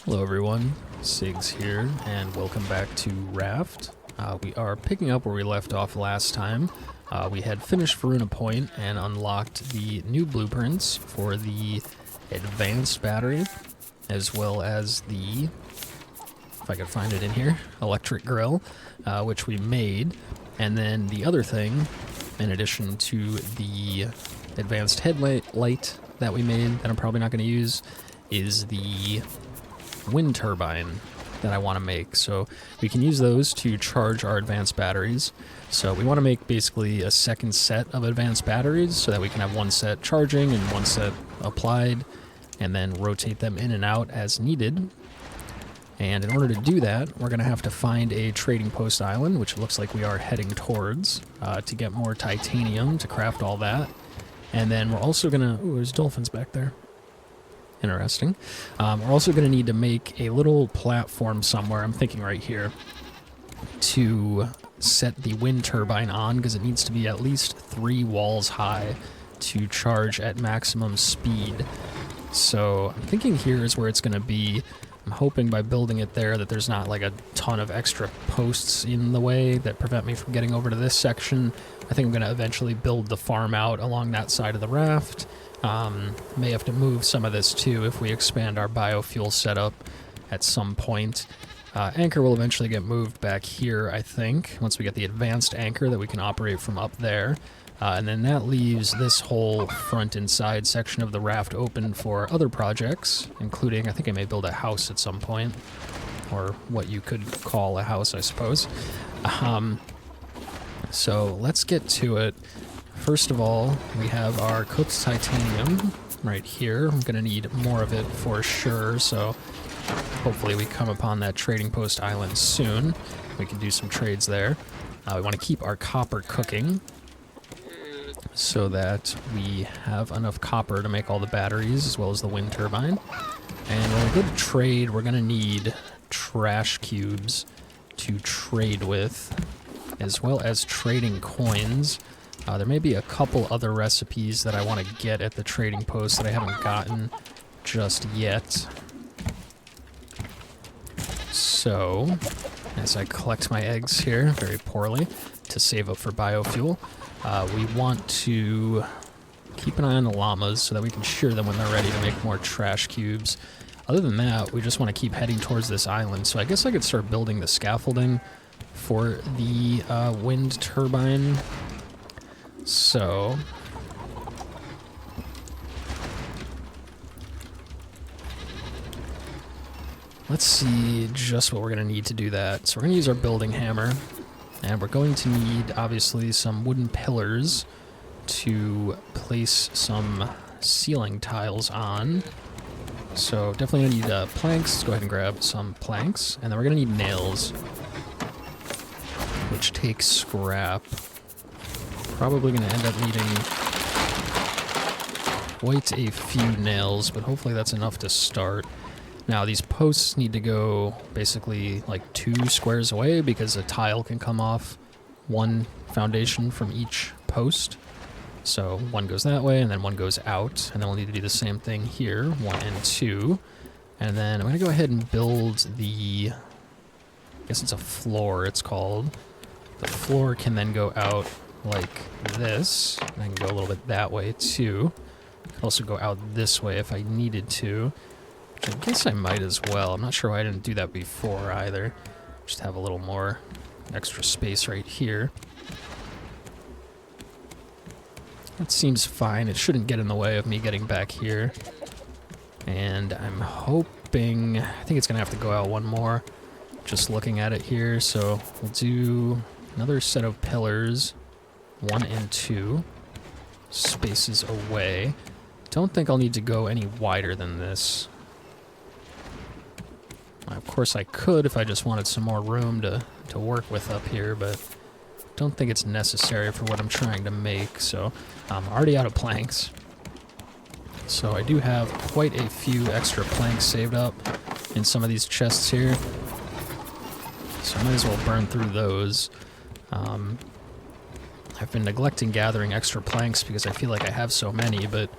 Hello everyone, Sigs here, and welcome back to Raft. We are picking up where we left off last time. We had finished Varuna Point and unlocked the new blueprints for the advanced battery, as well as the, if I could find it in here, electric grill, which we made. And then the other thing, in addition to the advanced headlight that we made, that I'm probably not going to use, is the wind turbine that I want to make. So we can use those to charge our advanced batteries. So we want to make basically a second set of advanced batteries so that we can have one set charging and one set applied, and then rotate them in and out as needed. And in order to do that, we're going to have to find a trading post island, which looks like we are heading towards, to get more titanium to craft all that. And then we're also going to... Ooh, there's dolphins back there. Interesting. We're also going to need to make a little platform somewhere, I'm thinking right here, to set the wind turbine on, because it needs to be at least 3 walls high to charge at maximum speed. So I'm thinking here is where it's going to be. I'm hoping by building it there that there's not like a ton of extra posts in the way that prevent me from getting over to this section. I think I'm going to eventually build the farm out along that side of the raft. May have to move some of this too if we expand our biofuel setup at some point. Anchor will eventually get moved back here, I think, once we get the advanced anchor that we can operate from up there. And then that leaves this whole front and side section of the raft open for other projects, including, I think I may build a house at some point, or what you could call a house, I suppose. So let's get to it. First of all, we have our cooked titanium right here. I'm going to need more of it for sure, so hopefully we come upon that trading post island soon. We can do some trades there. We want to keep our copper cooking so that we have enough copper to make all the batteries as well as the wind turbine. And when we go to trade, we're going to need trash cubes to trade with, as well as trading coins. There may be a couple other recipes that I want to get at the trading post that I haven't gotten just yet. So, as I collect my eggs here very poorly to save up for biofuel, we want to keep an eye on the llamas so that we can shear them when they're ready to make more trash cubes. Other than that, we just want to keep heading towards this island. So I guess I could start building the scaffolding for the wind turbine. So, let's see just what we're going to need to do that. So we're going to use our building hammer, and we're going to need, obviously, some wooden pillars to place some ceiling tiles on. So definitely going to need planks. Let's go ahead and grab some planks, and then we're going to need nails, which takes scrap. Probably going to end up needing quite a few nails, but hopefully that's enough to start. Now these posts need to go basically like 2 squares away because a tile can come off one foundation from each post. So one goes that way and then one goes out, and then we'll need to do the same thing here, 1 and 2. And then I'm going to go ahead and build the, I guess it's a floor it's called. The floor can then go out like this, and I can go a little bit that way too. I could also go out this way if I needed to, which I guess I might as well. I'm not sure why I didn't do that before either. Just have a little more extra space right here. That seems fine. It shouldn't get in the way of me getting back here. And I'm hoping, I think it's gonna have to go out one more, just looking at it here. So we'll do another set of pillars, 1 and 2 spaces away. Don't think I'll need to go any wider than this. Of course I could if I just wanted some more room to work with up here, but don't think it's necessary for what I'm trying to make. So I'm already out of planks. So I do have quite a few extra planks saved up in some of these chests here. So I might as well burn through those. I've been neglecting gathering extra planks because I feel like I have so many, but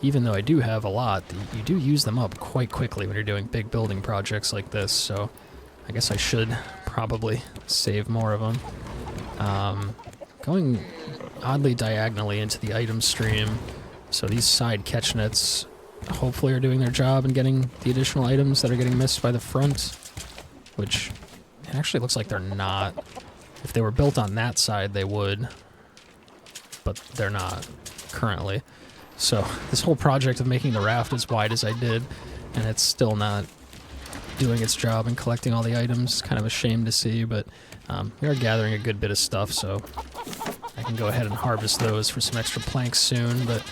even though I do have a lot, you do use them up quite quickly when you're doing big building projects like this, so I guess I should probably save more of them. Going oddly diagonally into the item stream, so these side catch nets hopefully are doing their job and getting the additional items that are getting missed by the front, which it actually looks like they're not. If they were built on that side, they would, but they're not currently. So this whole project of making the raft as wide as I did, and it's still not doing its job and collecting all the items. Kind of a shame to see, but we are gathering a good bit of stuff, so I can go ahead and harvest those for some extra planks soon, but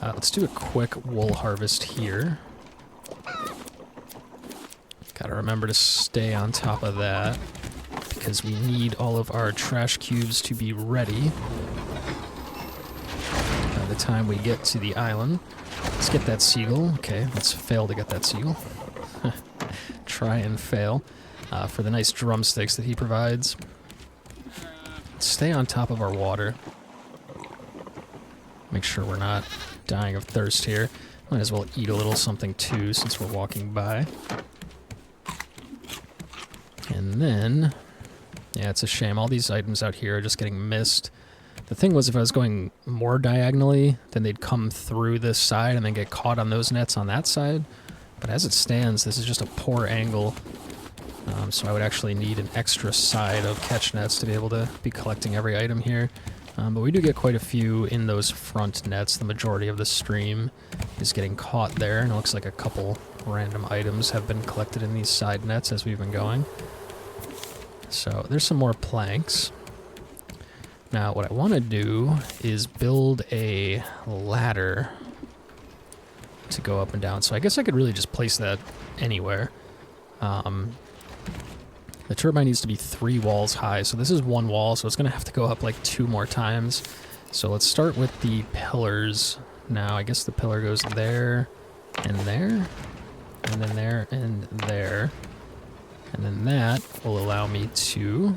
let's do a quick wool harvest here. Gotta remember to stay on top of that, because we need all of our trash cubes to be ready by the time we get to the island. Let's get that seagull. Okay, let's fail to get that seagull. Try and fail for the nice drumsticks that he provides. Stay on top of our water. Make sure we're not dying of thirst here. Might as well eat a little something too since we're walking by. And then, yeah, it's a shame. All these items out here are just getting missed. The thing was, if I was going more diagonally, then they'd come through this side and then get caught on those nets on that side. But as it stands, this is just a poor angle. So I would actually need an extra side of catch nets to be able to be collecting every item here. But we do get quite a few in those front nets. The majority of the stream is getting caught there, and it looks like a couple random items have been collected in these side nets as we've been going. So there's some more planks. Now what I want to do is build a ladder to go up and down. So I guess I could really just place that anywhere. The turbine needs to be 3 walls high, so this is 1 wall, so it's going to have to go up like 2 more times. So let's start with the pillars. Now I guess the pillar goes there, and then there, and there. And then that will allow me to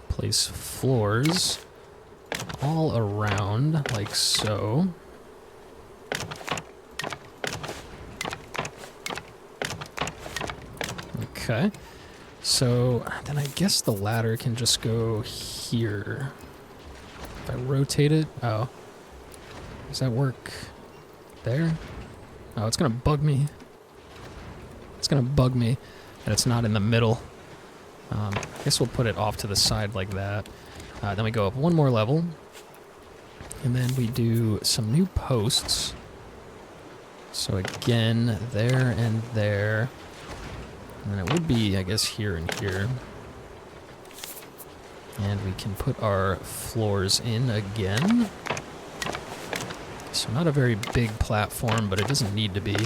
place floors all around, like so. Okay. So then I guess the ladder can just go here. If I rotate it, oh. Does that work there? Oh, it's gonna bug me. It's gonna bug me that it's not in the middle. I guess we'll put it off to the side like that. Then we go up 1 more level. And then we do some new posts. So again, there and there. And then it would be, I guess, here and here. And we can put our floors in again. So not a very big platform, but it doesn't need to be.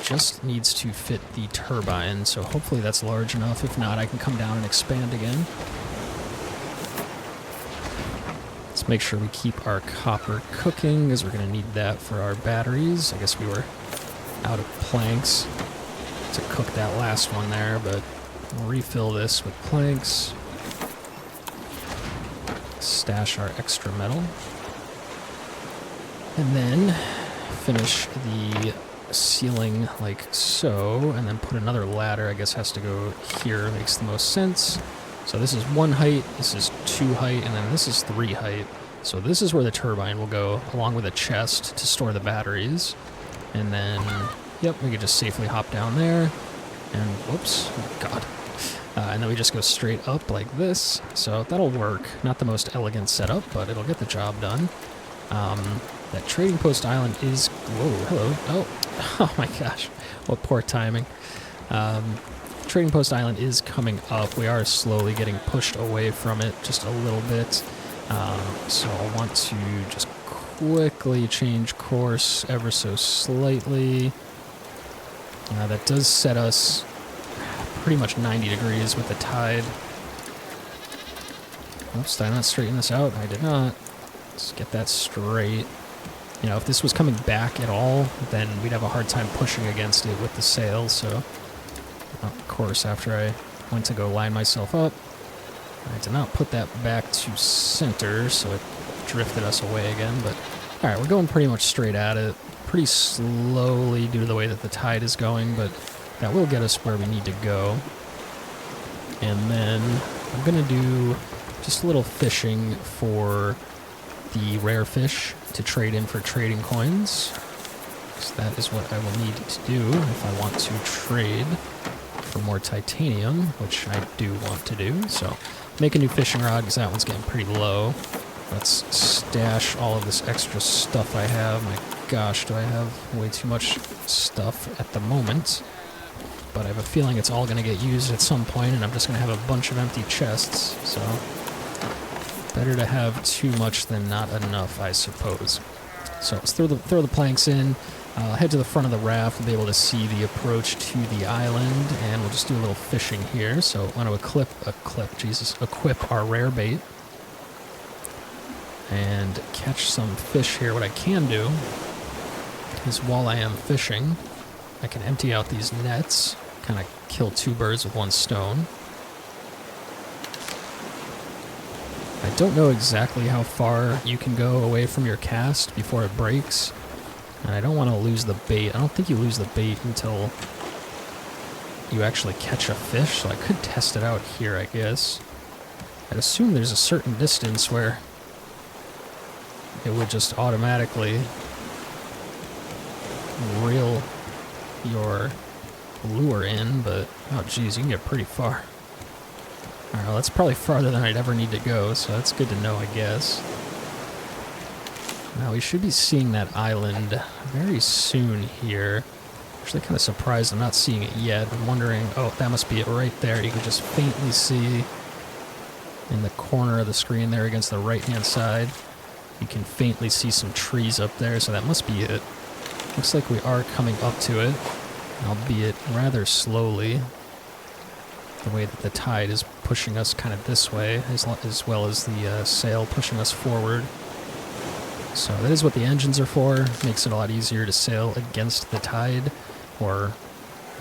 Just needs to fit the turbine, so hopefully that's large enough. If not, I can come down and expand again. Let's make sure we keep our copper cooking, because we're going to need that for our batteries. I guess we were out of planks to cook that last one there, but we'll refill this with planks. Stash our extra metal. And then finish the ceiling like so, and then put another ladder. I guess has to go here, makes the most sense. So this is 1 height, this is 2 height, and then this is 3 height. So this is where the turbine will go, along with a chest to store the batteries. And then, yep, we could just safely hop down there. And, whoops, oh God. And then we just go straight up like this. So that'll work. Not the most elegant setup, but it'll get the job done. That trading post island is... Whoa, hello. Oh my gosh. What poor timing. Trading post island is coming up. We are slowly getting pushed away from it just a little bit. So I'll want to just quickly change course ever so slightly. That does set us pretty much 90 degrees with the tide. Oops, did I not straighten this out? I did not. Let's get that straight. You know, if this was coming back at all, then we'd have a hard time pushing against it with the sails, so... Of course, after I went to go line myself up, I did not put that back to center, so it drifted us away again, but... Alright, we're going pretty much straight at it. pretty slowly due to the way that the tide is going, but that will get us where we need to go. And then I'm going to do just a little fishing for the rare fish to trade in for trading coins. So that is what I will need to do if I want to trade for more titanium, which I do want to do. So make a new fishing rod because that one's getting pretty low. Let's stash all of this extra stuff I have. My gosh, do I have way too much stuff at the moment. But I have a feeling it's all going to get used at some point, and I'm just going to have a bunch of empty chests. So better to have too much than not enough, I suppose. So let's throw the planks in. Head to the front of the raft. We'll be able to see the approach to the island, and we'll just do a little fishing here. So I want to equip our rare bait and catch some fish here. What I can do is while I am fishing, I can empty out these nets, kind of kill two birds with one stone. I don't know exactly how far you can go away from your cast before it breaks. And I don't want to lose the bait. I don't think you lose the bait until you actually catch a fish, so I could test it out here, I guess. I'd assume there's a certain distance where it would just automatically reel your lure in, but oh geez, you can get pretty far. Alright, well, that's probably farther than I'd ever need to go, so that's good to know, I guess. Now, we should be seeing that island very soon here. Actually, kind of surprised I'm not seeing it yet. I'm wondering, oh, that must be it right there. You can just faintly see in the corner of the screen there against the right-hand side. You can faintly see some trees up there, so that must be it. Looks like we are coming up to it, albeit rather slowly. The way that the tide is pushing us kind of this way, as well as the sail pushing us forward. So that is what the engines are for. Makes it a lot easier to sail against the tide, or,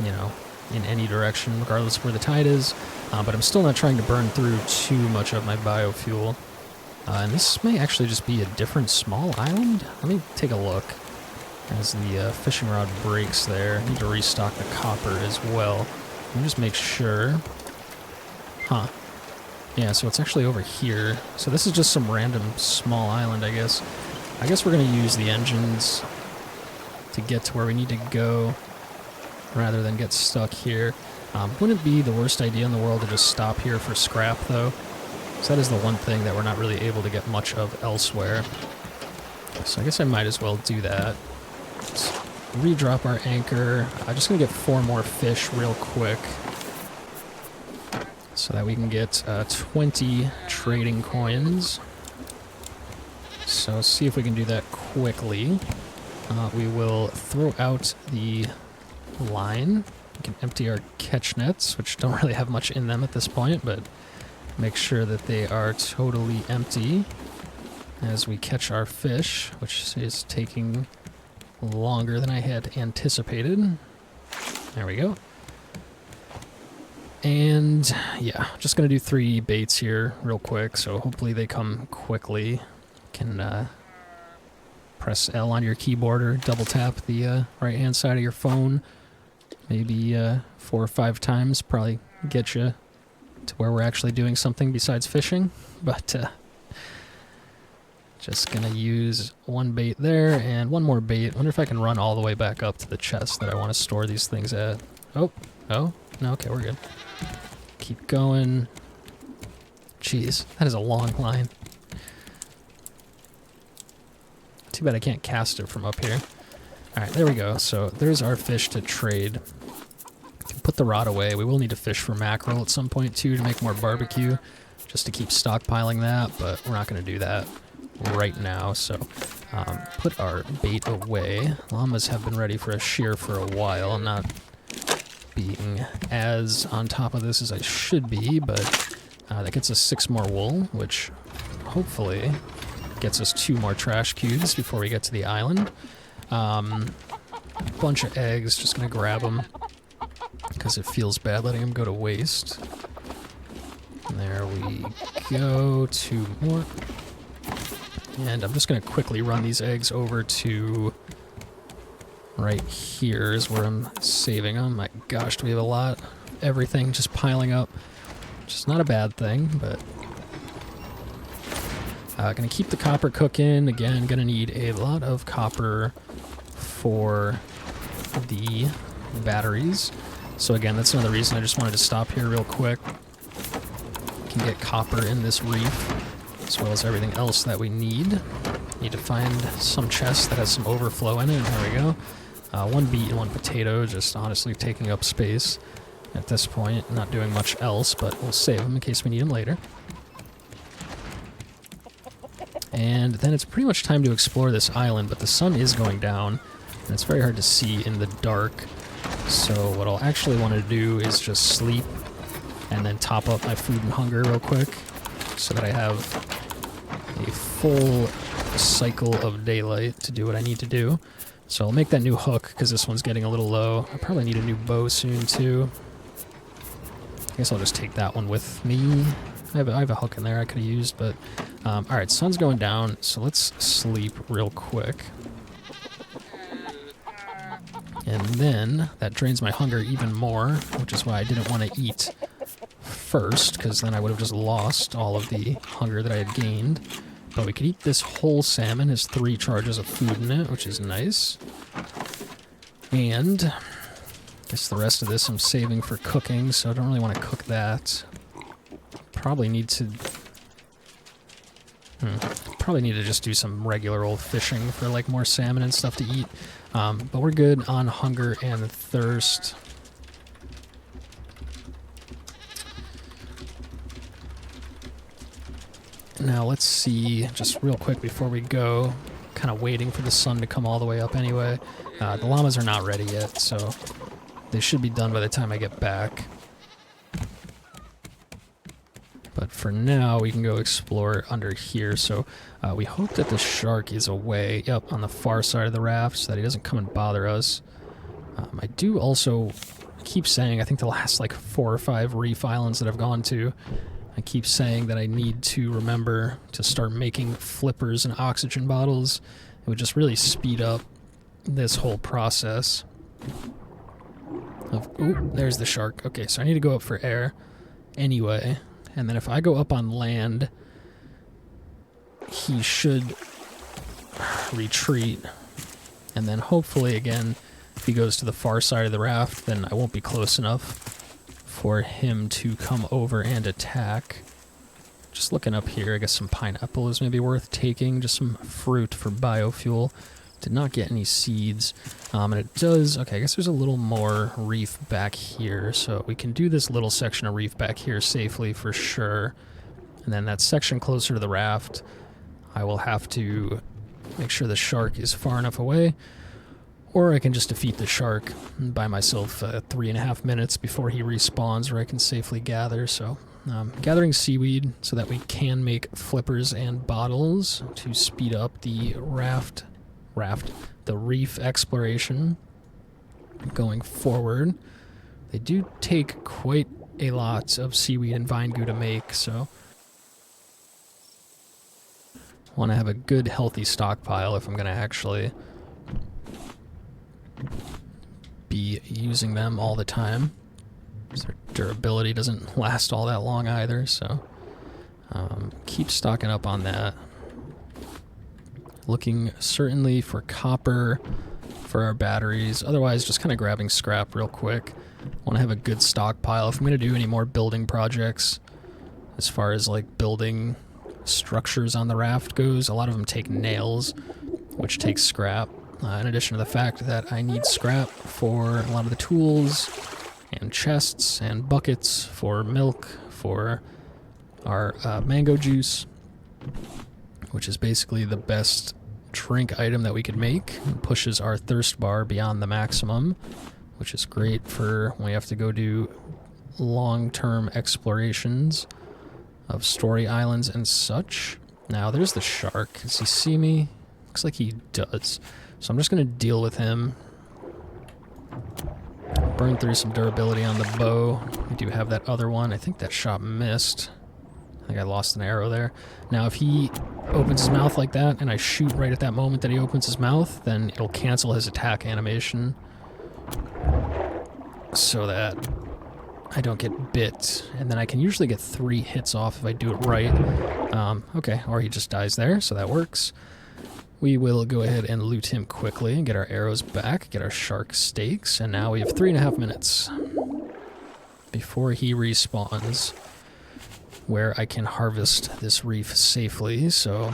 you know, in any direction, regardless of where the tide is. But I'm still not trying to burn through too much of my biofuel. And this may actually just be a different small island. Let me take a look. As the fishing rod breaks there, I need to restock the copper as well. Let me just make sure. Huh. Yeah, so it's actually over here. So this is just some random small island, I guess. I guess we're going to use the engines to get to where we need to go rather than get stuck here. Wouldn't be the worst idea in the world to just stop here for scrap, though. So that is the one thing that we're not really able to get much of elsewhere. So I guess I might as well do that. Let's redrop our anchor. I'm just going to get 4 more fish real quick so that we can get 20 trading coins. So see if we can do that quickly. We will throw out the line. We can empty our catch nets, which don't really have much in them at this point, but make sure that they are totally empty as we catch our fish, which is taking longer than I had anticipated. There we go. And yeah, just gonna do 3 baits here real quick, so hopefully they come quickly. Can press L on your keyboard or double tap the right hand side of your phone maybe 4 or 5 times, probably get you to where we're actually doing something besides fishing. But just gonna use 1 bait there and 1 more bait. Wonder if I can run all the way back up to the chest that I want to store these things at. Oh, no, okay, we're good. Keep going. Jeez, that is a long line. Too bad I can't cast it from up here. Alright, there we go. So there's our fish to trade. Put the rod away. We will need to fish for mackerel at some point too to make more barbecue, just to keep stockpiling that, but we're not going to do that right now. So put our bait away. Llamas have been ready for a shear for a while. I'm not being as on top of this as I should be, but that gets us 6 more wool, which hopefully gets us 2 more trash cubes before we get to the island. Bunch of eggs, just gonna grab them because it feels bad letting them go to waste. And there we go, 2 more. And I'm just gonna quickly run these eggs over to right here is where I'm saving them. My gosh, do we have a lot? Everything just piling up. Which is not a bad thing, but... gonna keep the copper cooking. Again, gonna need a lot of copper for the batteries. So again, that's another reason I just wanted to stop here real quick. Can get copper in this reef, as well as everything else that we need. Need to find some chest that has some overflow in it. There we go. One beet and one potato, just honestly taking up space at this point. Not doing much else, but we'll save them in case we need them later. And then it's pretty much time to explore this island, but the sun is going down, and it's very hard to see in the dark. So what I'll actually want to do is just sleep and then top up my food and hunger real quick so that I have a full cycle of daylight to do what I need to do. So I'll make that new hook because this one's getting a little low. I probably need a new bow soon too. I guess I'll just take that one with me. I have a hook in there I could have used, but... alright, sun's going down, so let's sleep real quick. And then, that drains my hunger even more, which is why I didn't want to eat first, because then I would have just lost all of the hunger that I had gained. But we could eat this whole salmon, has 3 charges of food in it, which is nice. And... I guess the rest of this I'm saving for cooking, so I don't really want to cook that. Probably need to just do some regular old fishing for like more salmon and stuff to eat. But we're good on hunger and thirst. Now let's see, just real quick before we go, kind of waiting for the sun to come all the way up anyway. The llamas are not ready yet, so they should be done by the time I get back. But for now, we can go explore under here. So we hope that the shark is away, yep, on the far side of the raft so that he doesn't come and bother us. I do also keep saying, I think the last like 4 or 5 reef islands that I've gone to, I keep saying that I need to remember to start making flippers and oxygen bottles. It would just really speed up this whole process. Ooh, there's the shark. Okay, so I need to go up for air anyway. And then if I go up on land, he should retreat. And then hopefully, again, if he goes to the far side of the raft, then I won't be close enough for him to come over and attack. Just looking up here, I guess some pineapple is maybe worth taking. Just some fruit for biofuel. Did not get any seeds. And it does... Okay, I guess there's a little more reef back here. So we can do this little section of reef back here safely for sure. And then that section closer to the raft, I will have to make sure the shark is far enough away. Or I can just defeat the shark and buy myself 3.5 minutes before he respawns where I can safely gather. So gathering seaweed so that we can make flippers and bottles to speed up the the reef exploration going forward. They do take quite a lot of seaweed and vine goo to make, so I want to have a good healthy stockpile if I'm going to actually be using them all the time. Their durability doesn't last all that long either, so keep stocking up on that. Looking certainly for copper for our batteries. Otherwise, just kind of grabbing scrap real quick. Want to have a good stockpile. If I'm going to do any more building projects, as far as like building structures on the raft goes, a lot of them take nails, which takes scrap. In addition to the fact that I need scrap for a lot of the tools and chests and buckets for milk, for our mango juice, which is basically the best drink item that we could make. It pushes our thirst bar beyond the maximum, which is great for when we have to go do long-term explorations of story islands and such. Now, there's the shark. Does he see me? Looks like he does. So I'm just going to deal with him. Burn through some durability on the bow. We do have that other one. I think that shot missed. I think I lost an arrow there. Now, if he opens his mouth like that, and I shoot right at that moment that he opens his mouth, then it'll cancel his attack animation so that I don't get bit. And then I can usually get 3 hits off if I do it right. Okay, or he just dies there, so that works. We will go ahead and loot him quickly and get our arrows back, get our shark steaks, and now we have 3.5 minutes before he respawns, where I can harvest this reef safely, so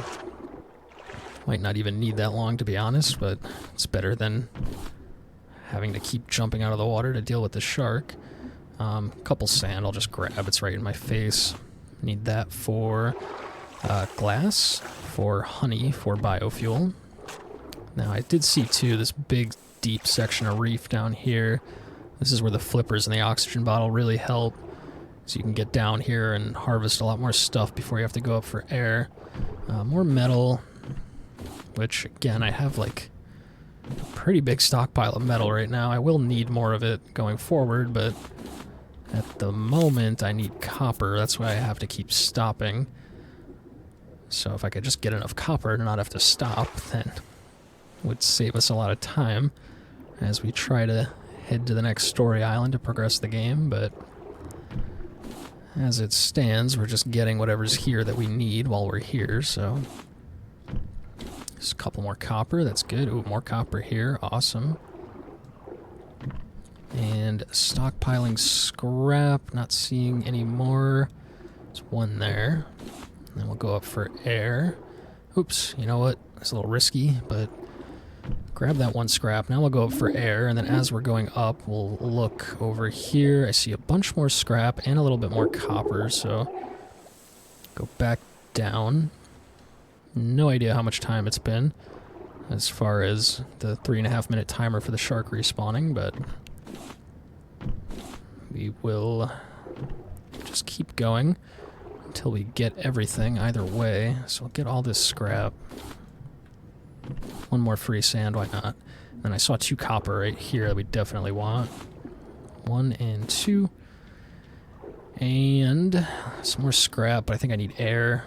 might not even need that long, to be honest, but it's better than having to keep jumping out of the water to deal with the shark. Couple sand I'll just grab, it's right in my face. Need that for glass, for honey, for biofuel. Now I did see too this big deep section of reef down here. This is where the flippers and the oxygen bottle really help. So you can get down here and harvest a lot more stuff before you have to go up for air. More metal, which again, I have like a pretty big stockpile of metal right now. I will need more of it going forward, but at the moment I need copper. That's why I have to keep stopping. So if I could just get enough copper to not have to stop, then it would save us a lot of time as we try to head to the next story island to progress the game, but as it stands, we're just getting whatever's here that we need while we're here, so just a couple more copper, that's good. Ooh, more copper here, awesome. And stockpiling scrap, not seeing any more. There's one there. And then we'll go up for air. Oops, you know what? It's a little risky, but grab that one scrap. Now we'll go up for air, and then as we're going up, we'll look over here. I see a bunch more scrap and a little bit more copper, so go back down. No idea how much time it's been as far as the 3.5 minute timer for the shark respawning, but we will just keep going until we get everything either way. So we'll get all this scrap. One more free sand, why not? And I saw 2 copper right here that we definitely want. 1 and 2. And some more scrap, but I think I need air.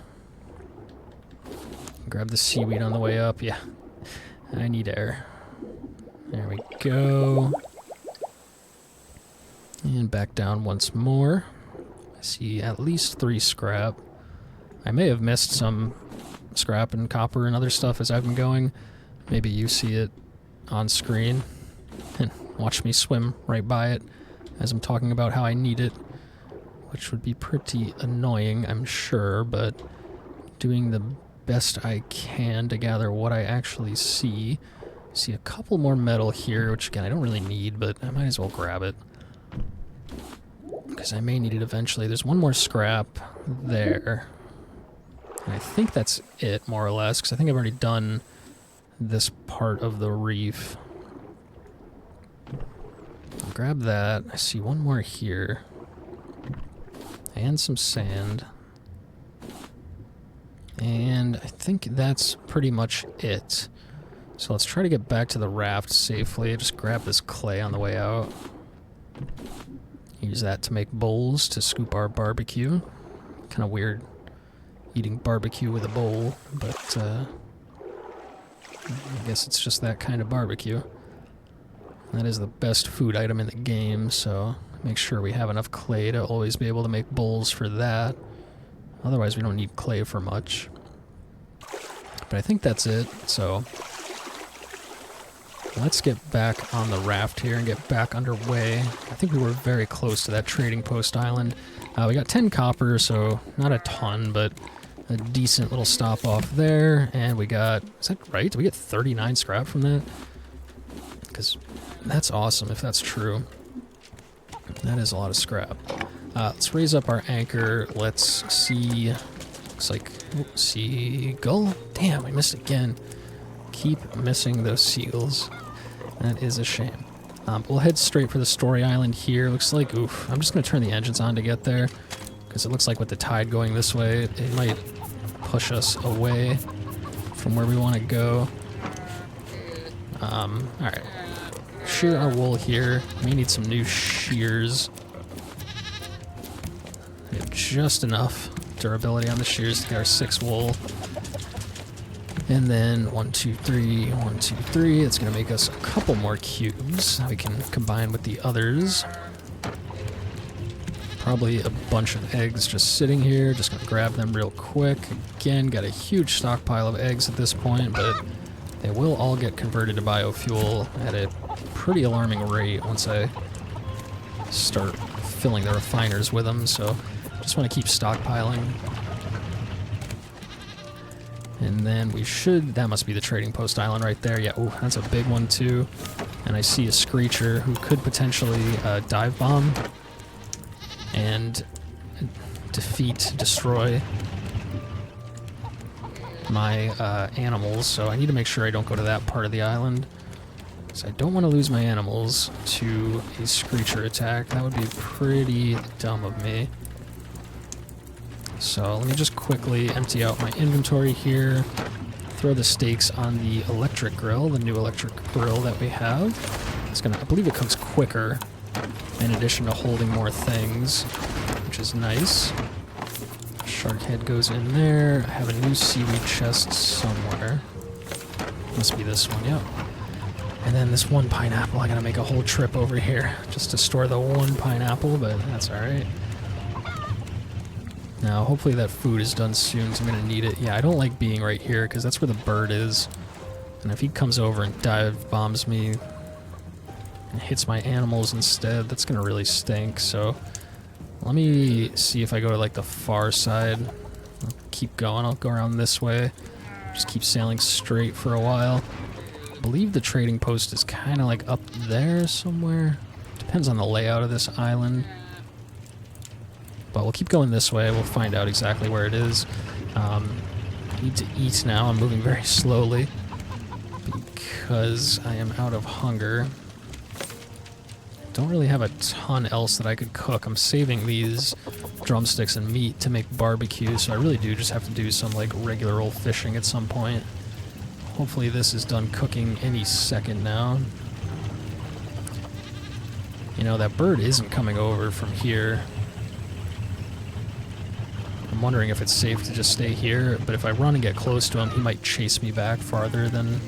Grab the seaweed on the way up. Yeah, I need air. There we go. And back down once more. I see at least 3 scrap. I may have missed some scrap and copper and other stuff as I've been going. Maybe you see it on screen and watch me swim right by it as I'm talking about how I need it, which would be pretty annoying, I'm sure, but doing the best I can to gather what I actually see. See a couple more metal here, which again I don't really need, but I might as well grab it because I may need it eventually. There's one more scrap there. And I think that's it, more or less, because I think I've already done this part of the reef. I'll grab that. I see one more here. And some sand. And I think that's pretty much it. So let's try to get back to the raft safely. Just grab this clay on the way out. Use that to make bowls to scoop our barbecue. Kind of weird eating barbecue with a bowl, but I guess it's just that kind of barbecue. That is the best food item in the game, so make sure we have enough clay to always be able to make bowls for that. Otherwise we don't need clay for much. But I think that's it, so let's get back on the raft here and get back underway. I think we were very close to that trading post island. We got 10 copper, so not a ton, but a decent little stop off there. And we got, is that right? Did we get 39 scrap from that? Because that's awesome if that's true. That is a lot of scrap. Let's raise up our anchor. Let's see. Looks like seagull. Damn, we missed again. Keep missing those seagulls. That is a shame. We'll head straight for the story island here. Looks like, oof, I'm just going to turn the engines on to get there, because it looks like with the tide going this way, it might push us away from where we want to go. Alright. Shear our wool here. We need some new shears. Just enough durability on the shears to get our 6 wool. And then 1, 2, 3, 1, 2, 3. It's going to make us a couple more cubes that we can combine with the others. Probably a bunch of eggs just sitting here. Just going to grab them real quick. Again, got a huge stockpile of eggs at this point, but they will all get converted to biofuel at a pretty alarming rate once I start filling the refiners with them. So just want to keep stockpiling. And then we should, that must be the trading post island right there. Yeah, oh, that's a big one too. And I see a Screecher who could potentially dive bomb and destroy my animals. So I need to make sure I don't go to that part of the island, because I don't want to lose my animals to a Screecher attack. That would be pretty dumb of me. So let me just quickly empty out my inventory here, throw the steaks on the electric grill, the new electric grill that we have. It's gonna, I believe it cooks quicker in addition to holding more things, which is nice. Shark head goes in there. I have a new seaweed chest somewhere. Must be this one, yep. And then this one pineapple, I gotta make a whole trip over here just to store the one pineapple, but that's alright. Now, hopefully that food is done soon, because I'm going to need it. Yeah, I don't like being right here, because that's where the bird is. And if he comes over and dive bombs me and hits my animals instead, that's going to really stink. So let me see if I go to, like, the far side. I'll keep going. I'll go around this way. Just keep sailing straight for a while. I believe the trading post is kind of, like, up there somewhere. Depends on the layout of this island. But we'll keep going this way. We'll find out exactly where it is. Need to eat now. I'm moving very slowly because I am out of hunger. Don't really have a ton else that I could cook. I'm saving these drumsticks and meat to make barbecue, so I really do just have to do some like regular old fishing at some point. Hopefully this is done cooking any second now. You know, that bird isn't coming over from here. I'm wondering if it's safe to just stay here, but if I run and get close to him, he might chase me back farther than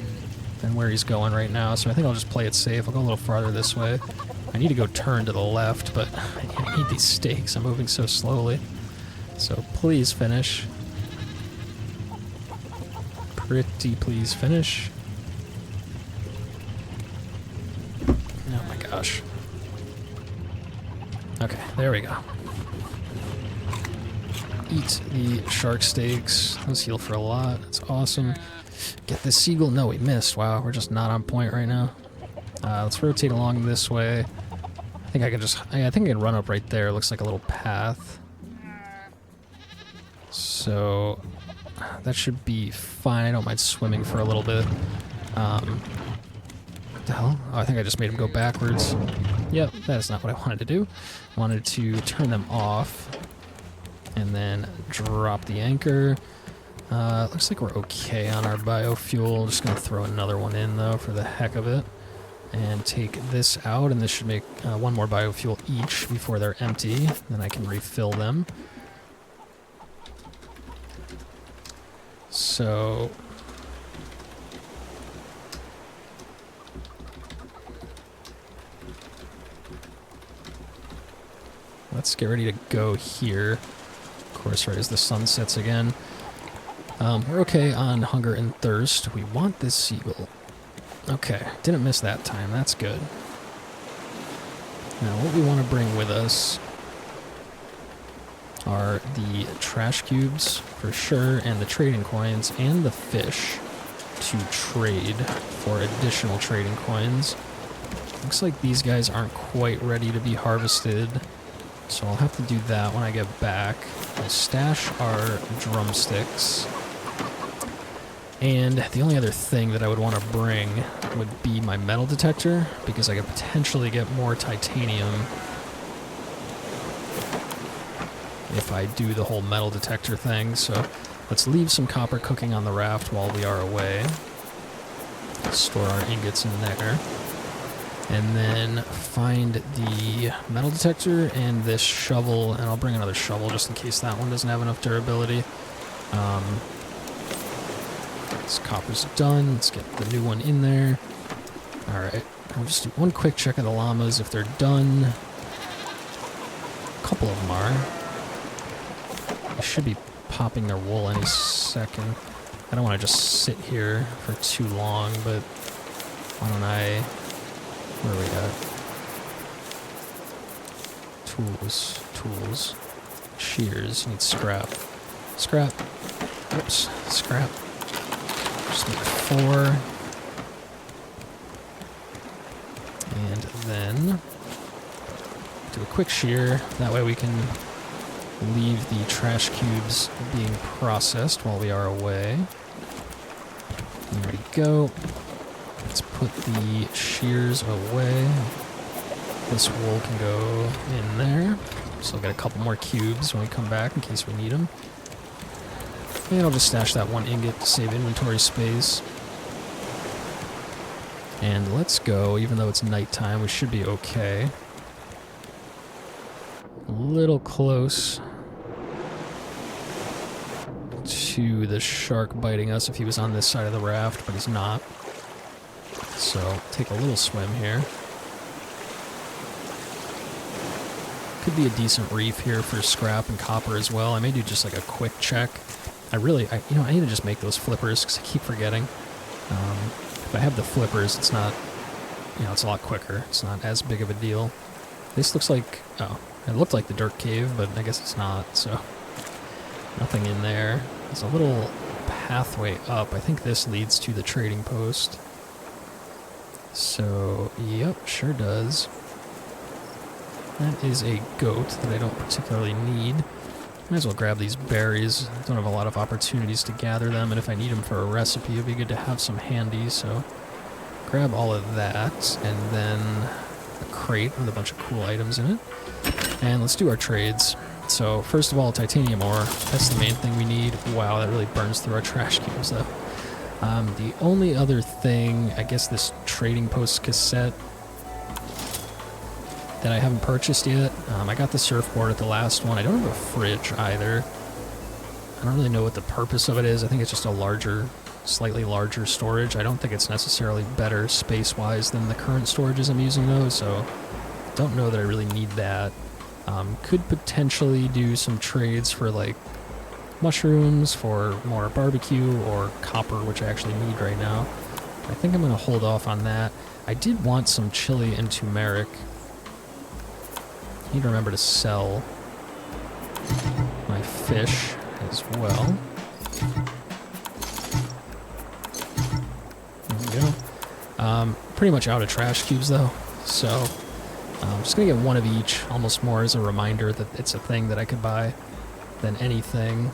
where he's going right now, so I think I'll just play it safe. I'll go a little farther this way. I need to go turn to the left, but I need these steaks. I'm moving so slowly. So please finish. Pretty please finish. Oh my gosh. Okay, there we go. Eat the shark steaks. Those heal for a lot. That's awesome. Get the seagull. No, we missed. Wow, we're just not on point right now. Let's rotate along this way. I think I can just... I think I can run up right there. It looks like a little path. So... that should be fine. I don't mind swimming for a little bit. What the hell? Oh, I think I just made him go backwards. Yep, that is not what I wanted to do. I wanted to turn them off. And then drop the anchor. Looks like we're okay on our biofuel. Just gonna throw another one in though for the heck of it. And take this out, and this should make one more biofuel each before they're empty. Then I can refill them. So... let's get ready to go here. Of course, right as the sun sets again. We're okay on hunger and thirst. We want this seagull. Okay, didn't miss that time. That's good. Now, what we want to bring with us are the trash cubes, for sure, and the trading coins, and the fish to trade for additional trading coins. Looks like these guys aren't quite ready to be harvested, so I'll have to do that when I get back. We'll stash our drumsticks. And the only other thing that I would want to bring would be my metal detector, because I could potentially get more titanium if I do the whole metal detector thing. So let's leave some copper cooking on the raft while we are away. Store our ingots in there. And then find the metal detector and this shovel, and I'll bring another shovel just in case that one doesn't have enough durability. This copper's done. Let's get the new one in there. Alright, I'll just do one quick check of the llamas if they're done. A couple of them are. They should be popping their wool any second. I don't want to just sit here for too long, but why don't I... Where are we at? Tools. Tools. Shears. You need scrap. Scrap. Oops. Scrap. Just need 4. And then do a quick shear. That way we can leave the trash cubes being processed while we are away. There we go. Let's put the shears away. This wool can go in there. So we'll get a couple more cubes when we come back in case we need them. And I'll just stash that 1 ingot to save inventory space. And let's go, even though it's nighttime, we should be okay. A little close to the shark biting us if he was on this side of the raft, but he's not. So, take a little swim here. Could be a decent reef here for scrap and copper as well. I may do just like a quick check. I need to just make those flippers because I keep forgetting. If I have the flippers, it's not, it's a lot quicker. It's not as big of a deal. This looks like, it looked like the dirt cave, but I guess it's not, so nothing in there. There's a little pathway up. I think this leads to the trading post. So, yep, sure does. That is a goat that I don't particularly need. Might as well grab these berries. I don't have a lot of opportunities to gather them, and if I need them for a recipe, it'd be good to have some handy, so grab all of that, and then a crate with a bunch of cool items in it. And let's do our trades. So, first of all, titanium ore. That's the main thing we need. Wow, that really burns through our trash cubes, though. The only other thing, I guess this trading post cassette that I haven't purchased yet. I got the surfboard at the last one. I don't have a fridge either. I don't really know what the purpose of it is. I think it's just a larger, slightly larger storage. I don't think it's necessarily better space-wise than the current storages I'm using though, so don't know that I really need that. Could potentially do some trades for like mushrooms for more barbecue or copper, which I actually need right now. I think I'm going to hold off on that. I did want some chili and turmeric. I need to remember to sell my fish as well. There we go. Pretty much out of trash cubes though, so I'm just going to get one of each, almost more as a reminder that it's a thing that I could buy than anything.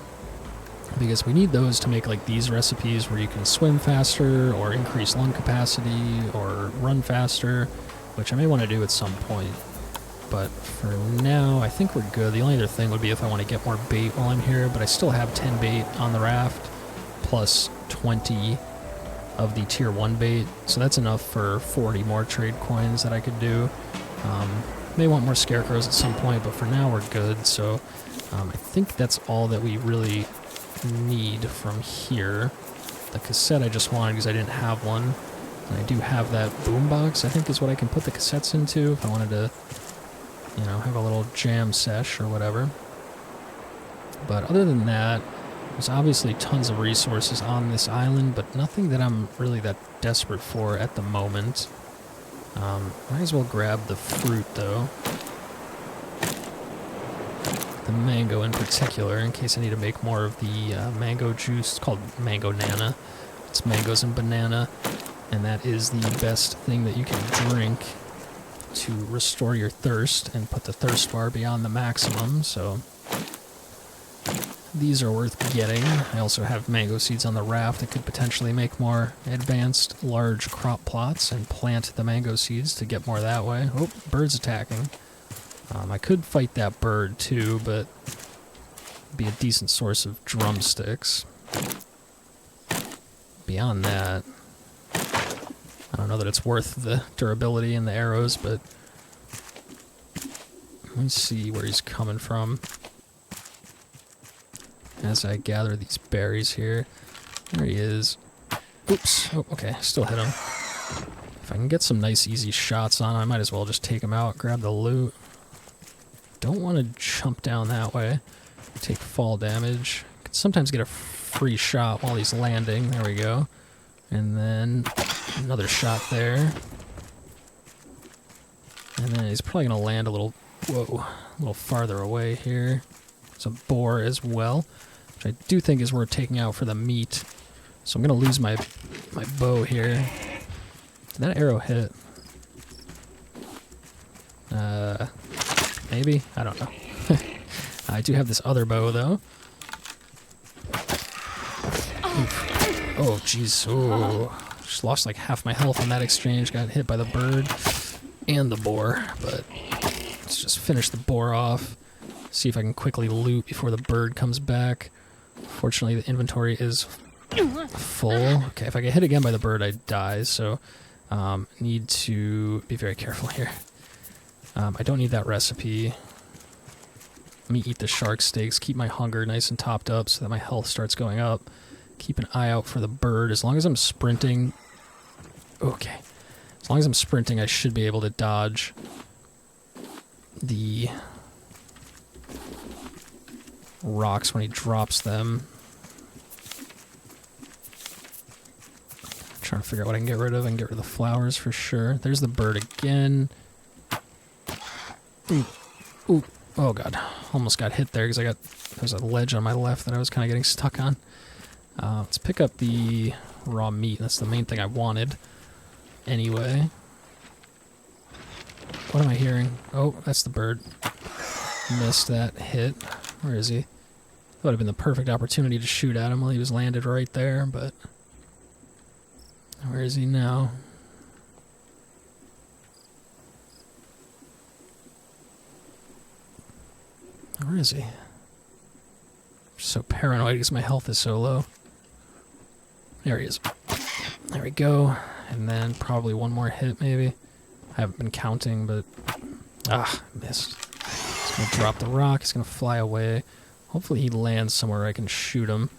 Because we need those to make like these recipes where you can swim faster or increase lung capacity or run faster, which I may want to do at some point. But for now, I think we're good. The only other thing would be if I want to get more bait while I'm here, but I still have 10 bait on the raft, plus 20 of the tier 1 bait, so that's enough for 40 more trade coins that I could do. May want more scarecrows at some point, but for now we're good, so I think that's all that we really need from here. The cassette I just wanted because I didn't have one, and I do have that boombox, I think is what I can put the cassettes into if I wanted to, have a little jam sesh or whatever. But other than that, there's obviously tons of resources on this island, but nothing that I'm really that desperate for at the moment. Might as well grab the fruit though. The mango in particular, in case I need to make more of the mango juice. It's called Mango Nana. It's mangoes and banana, and that is the best thing that you can drink to restore your thirst and put the thirst bar beyond the maximum, so these are worth getting. I also have mango seeds on the raft that could potentially make more advanced large crop plots and plant the mango seeds to get more that way. Oh, bird's attacking. I could fight that bird too, but it'd be a decent source of drumsticks. Beyond that, I don't know that it's worth the durability and the arrows, but let me see where he's coming from as I gather these berries here. There he is. Oops. Oh, okay. Still hit him. If I can get some nice, easy shots on him, I might as well just take him out, grab the loot. Don't want to jump down that way. Take fall damage. Can sometimes get a free shot while he's landing. There we go. And then another shot there. And then he's probably going to land a little, whoa, a little farther away here. There's a boar as well, which I do think is worth taking out for the meat. So I'm going to lose my bow here. Did that arrow hit? Maybe? I don't know. I do have this other bow, though. Oof. Oh, jeez. Oh, just lost like half my health on that exchange. Got hit by the bird and the boar. But let's just finish the boar off. See if I can quickly loot before the bird comes back. Fortunately, the inventory is full. Okay, if I get hit again by the bird, I die. So, need to be very careful here. I don't need that recipe. Let me eat the shark steaks, keep my hunger nice and topped up so that my health starts going up. Keep an eye out for the bird. As long as I'm sprinting... Okay. As long as I'm sprinting, I should be able to dodge the rocks when he drops them. I'm trying to figure out what I can get rid of. I can get rid of the flowers for sure. There's the bird again. Ooh. Ooh. Oh god. Almost got hit there because there's a ledge on my left that I was kind of getting stuck on. Let's pick up the raw meat. That's the main thing I wanted. Anyway. What am I hearing? Oh, that's the bird. Missed that hit. Where is he? That would have been the perfect opportunity to shoot at him while he was landed right there, but... Where is he now? Where is he? I'm so paranoid because my health is so low. There he is. There we go. And then probably one more hit, maybe. I haven't been counting, but... Ah, missed. He's going to drop the rock. He's going to fly away. Hopefully he lands somewhere I can shoot him.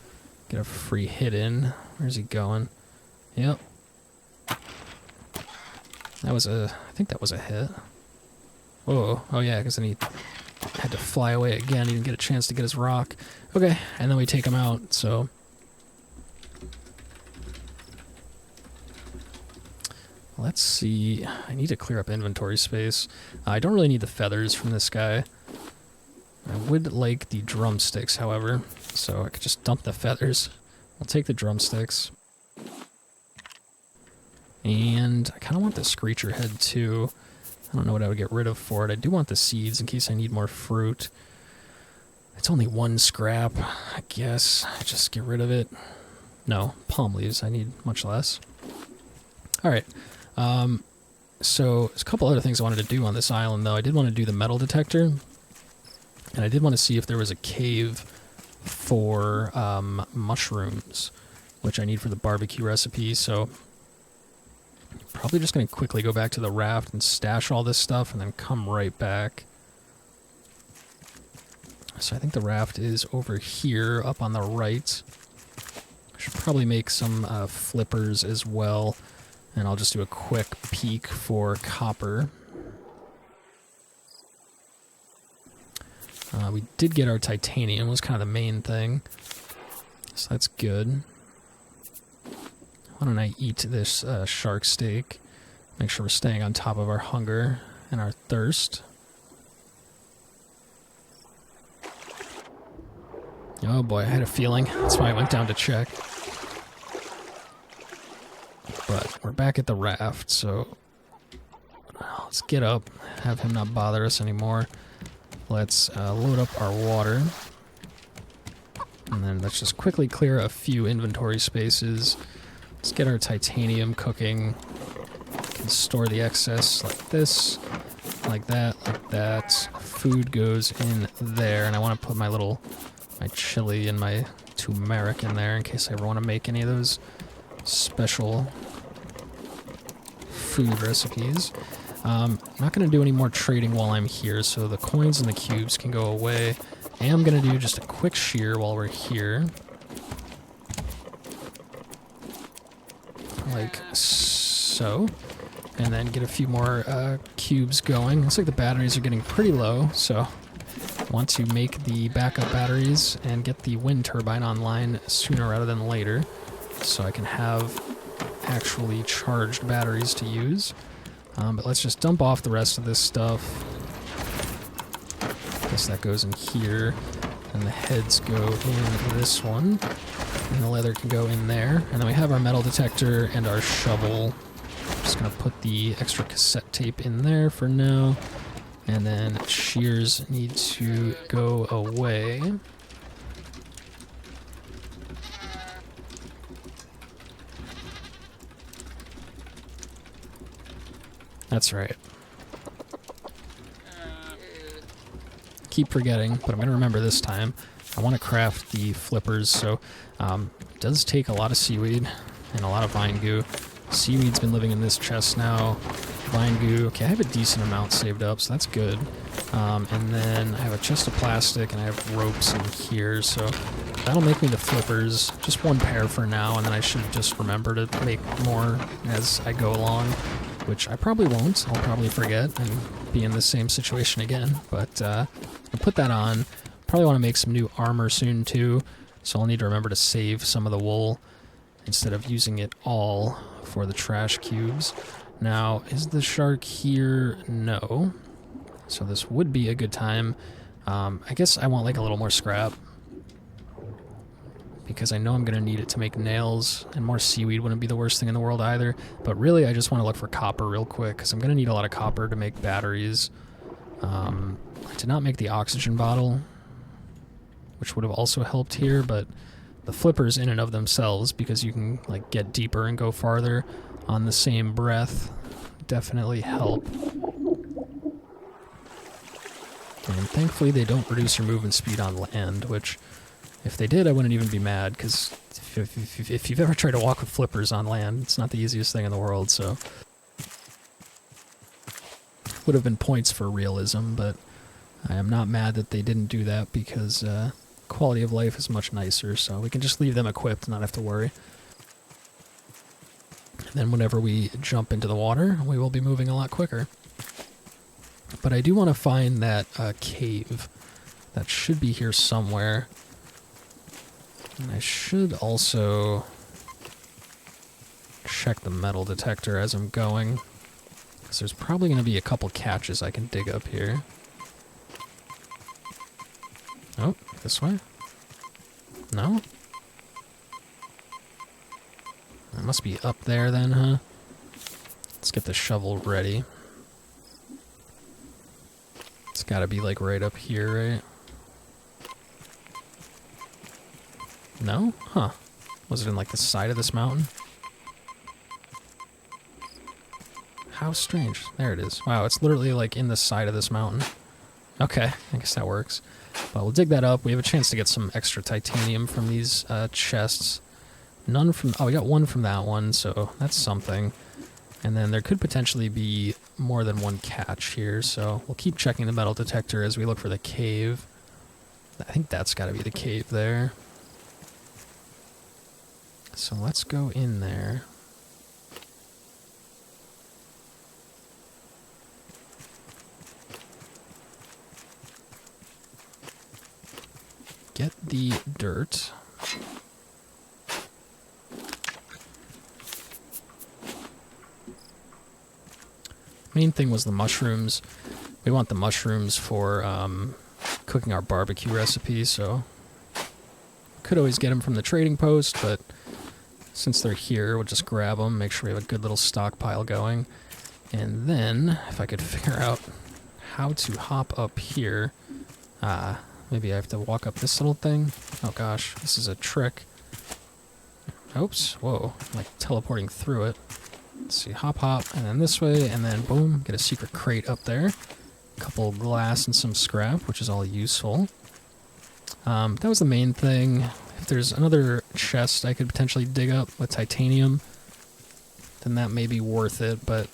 Get a free hit in. Where's he going? Yep. That was a... I think that was a hit. Whoa. Oh yeah, because then he had to fly away again. He didn't get a chance to get his rock. Okay, and then we take him out, so... Let's see. I need to clear up inventory space. I don't really need the feathers from this guy. I would like the drumsticks, however, so I could just dump the feathers. I'll take the drumsticks. And I kind of want the Screecher head, too. I don't know what I would get rid of for it. I do want the seeds in case I need more fruit. It's only one scrap, I guess. Just get rid of it. No, palm leaves. I need much less. Alright. So, there's a couple other things I wanted to do on this island, though. I did want to do the metal detector. And I did want to see if there was a cave for mushrooms, which I need for the barbecue recipe, so... Probably just going to quickly go back to the raft and stash all this stuff and then come right back. So I think the raft is over here, up on the right. I should probably make some flippers as well. And I'll just do a quick peek for copper. We did get our titanium, was kind of the main thing. So that's good. Why don't I eat this shark steak? Make sure we're staying on top of our hunger and our thirst. Oh boy, I had a feeling. That's why I went down to check. But we're back at the raft, so let's get up, have him not bother us anymore. Let's load up our water. And then let's just quickly clear a few inventory spaces. Let's get our titanium cooking. Can store the excess like this, like that, like that. Food goes in there, and I want to put my chili and my turmeric in there in case I ever want to make any of those special food recipes. I'm not going to do any more trading while I'm here, so the coins and the cubes can go away. I am going to do just a quick shear while we're here. Like so. And then get a few more cubes going. Looks like the batteries are getting pretty low, so I want to make the backup batteries and get the wind turbine online sooner rather than later, so I can have actually charged batteries to use. But let's just dump off the rest of this stuff. Guess that goes in here, and the heads go in this one, and the leather can go in there. And then we have our metal detector and our shovel. Just gonna put the extra cassette tape in there for now, and then shears need to go away. That's right. Keep forgetting, but I'm gonna remember this time. I want to craft the flippers, so it does take a lot of seaweed and a lot of vine goo. Seaweed's been living in this chest now. Vine goo. Okay, I have a decent amount saved up, so that's good. And then I have a chest of plastic, and I have ropes in here, so that'll make me the flippers. Just one pair for now, and then I should just remember to make more as I go along, which I probably won't. I'll probably forget and be in the same situation again, but I'll put that on. Probably want to make some new armor soon, too, so I'll need to remember to save some of the wool instead of using it all for the trash cubes. Now, is the shark here? No. So this would be a good time. I guess I want like a little more scrap, because I know I'm going to need it to make nails, and more seaweed wouldn't be the worst thing in the world either. But really, I just want to look for copper real quick, because I'm going to need a lot of copper to make batteries. I did not make the oxygen bottle, which would have also helped here, but the flippers in and of themselves, because you can like get deeper and go farther on the same breath, definitely help. And thankfully they don't reduce your movement speed on land, which if they did I wouldn't even be mad, because if you've ever tried to walk with flippers on land, it's not the easiest thing in the world, so would have been points for realism, but I am not mad that they didn't do that, because quality of life is much nicer, so we can just leave them equipped and not have to worry. And then whenever we jump into the water, we will be moving a lot quicker. But I do want to find that cave. That should be here somewhere. And I should also check the metal detector as I'm going, because there's probably going to be a couple catches I can dig up here. Oh, this way? No? It must be up there then, huh? Let's get the shovel ready. It's gotta be like right up here, right? No? Huh. Was it in like the side of this mountain? How strange. There it is. Wow, it's literally like in the side of this mountain. Okay, I guess that works. But we'll dig that up. We have a chance to get some extra titanium from these chests. None from... Oh, we got one from that one, so that's something. And then there could potentially be more than one catch here, so we'll keep checking the metal detector as we look for the cave. I think that's got to be the cave there. So let's go in there. Get the dirt. Main thing was the mushrooms. We want the mushrooms for cooking our barbecue recipe, so could always get them from the trading post, but since they're here, we'll just grab them, make sure we have a good little stockpile going. And then, if I could figure out how to hop up here, maybe I have to walk up this little thing. Oh gosh, this is a trick. Oops, whoa, I'm like teleporting through it. Let's see, hop, hop, and then this way, and then boom, get a secret crate up there. A couple glass and some scrap, which is all useful. That was the main thing. If there's another chest I could potentially dig up with titanium, then that may be worth it, but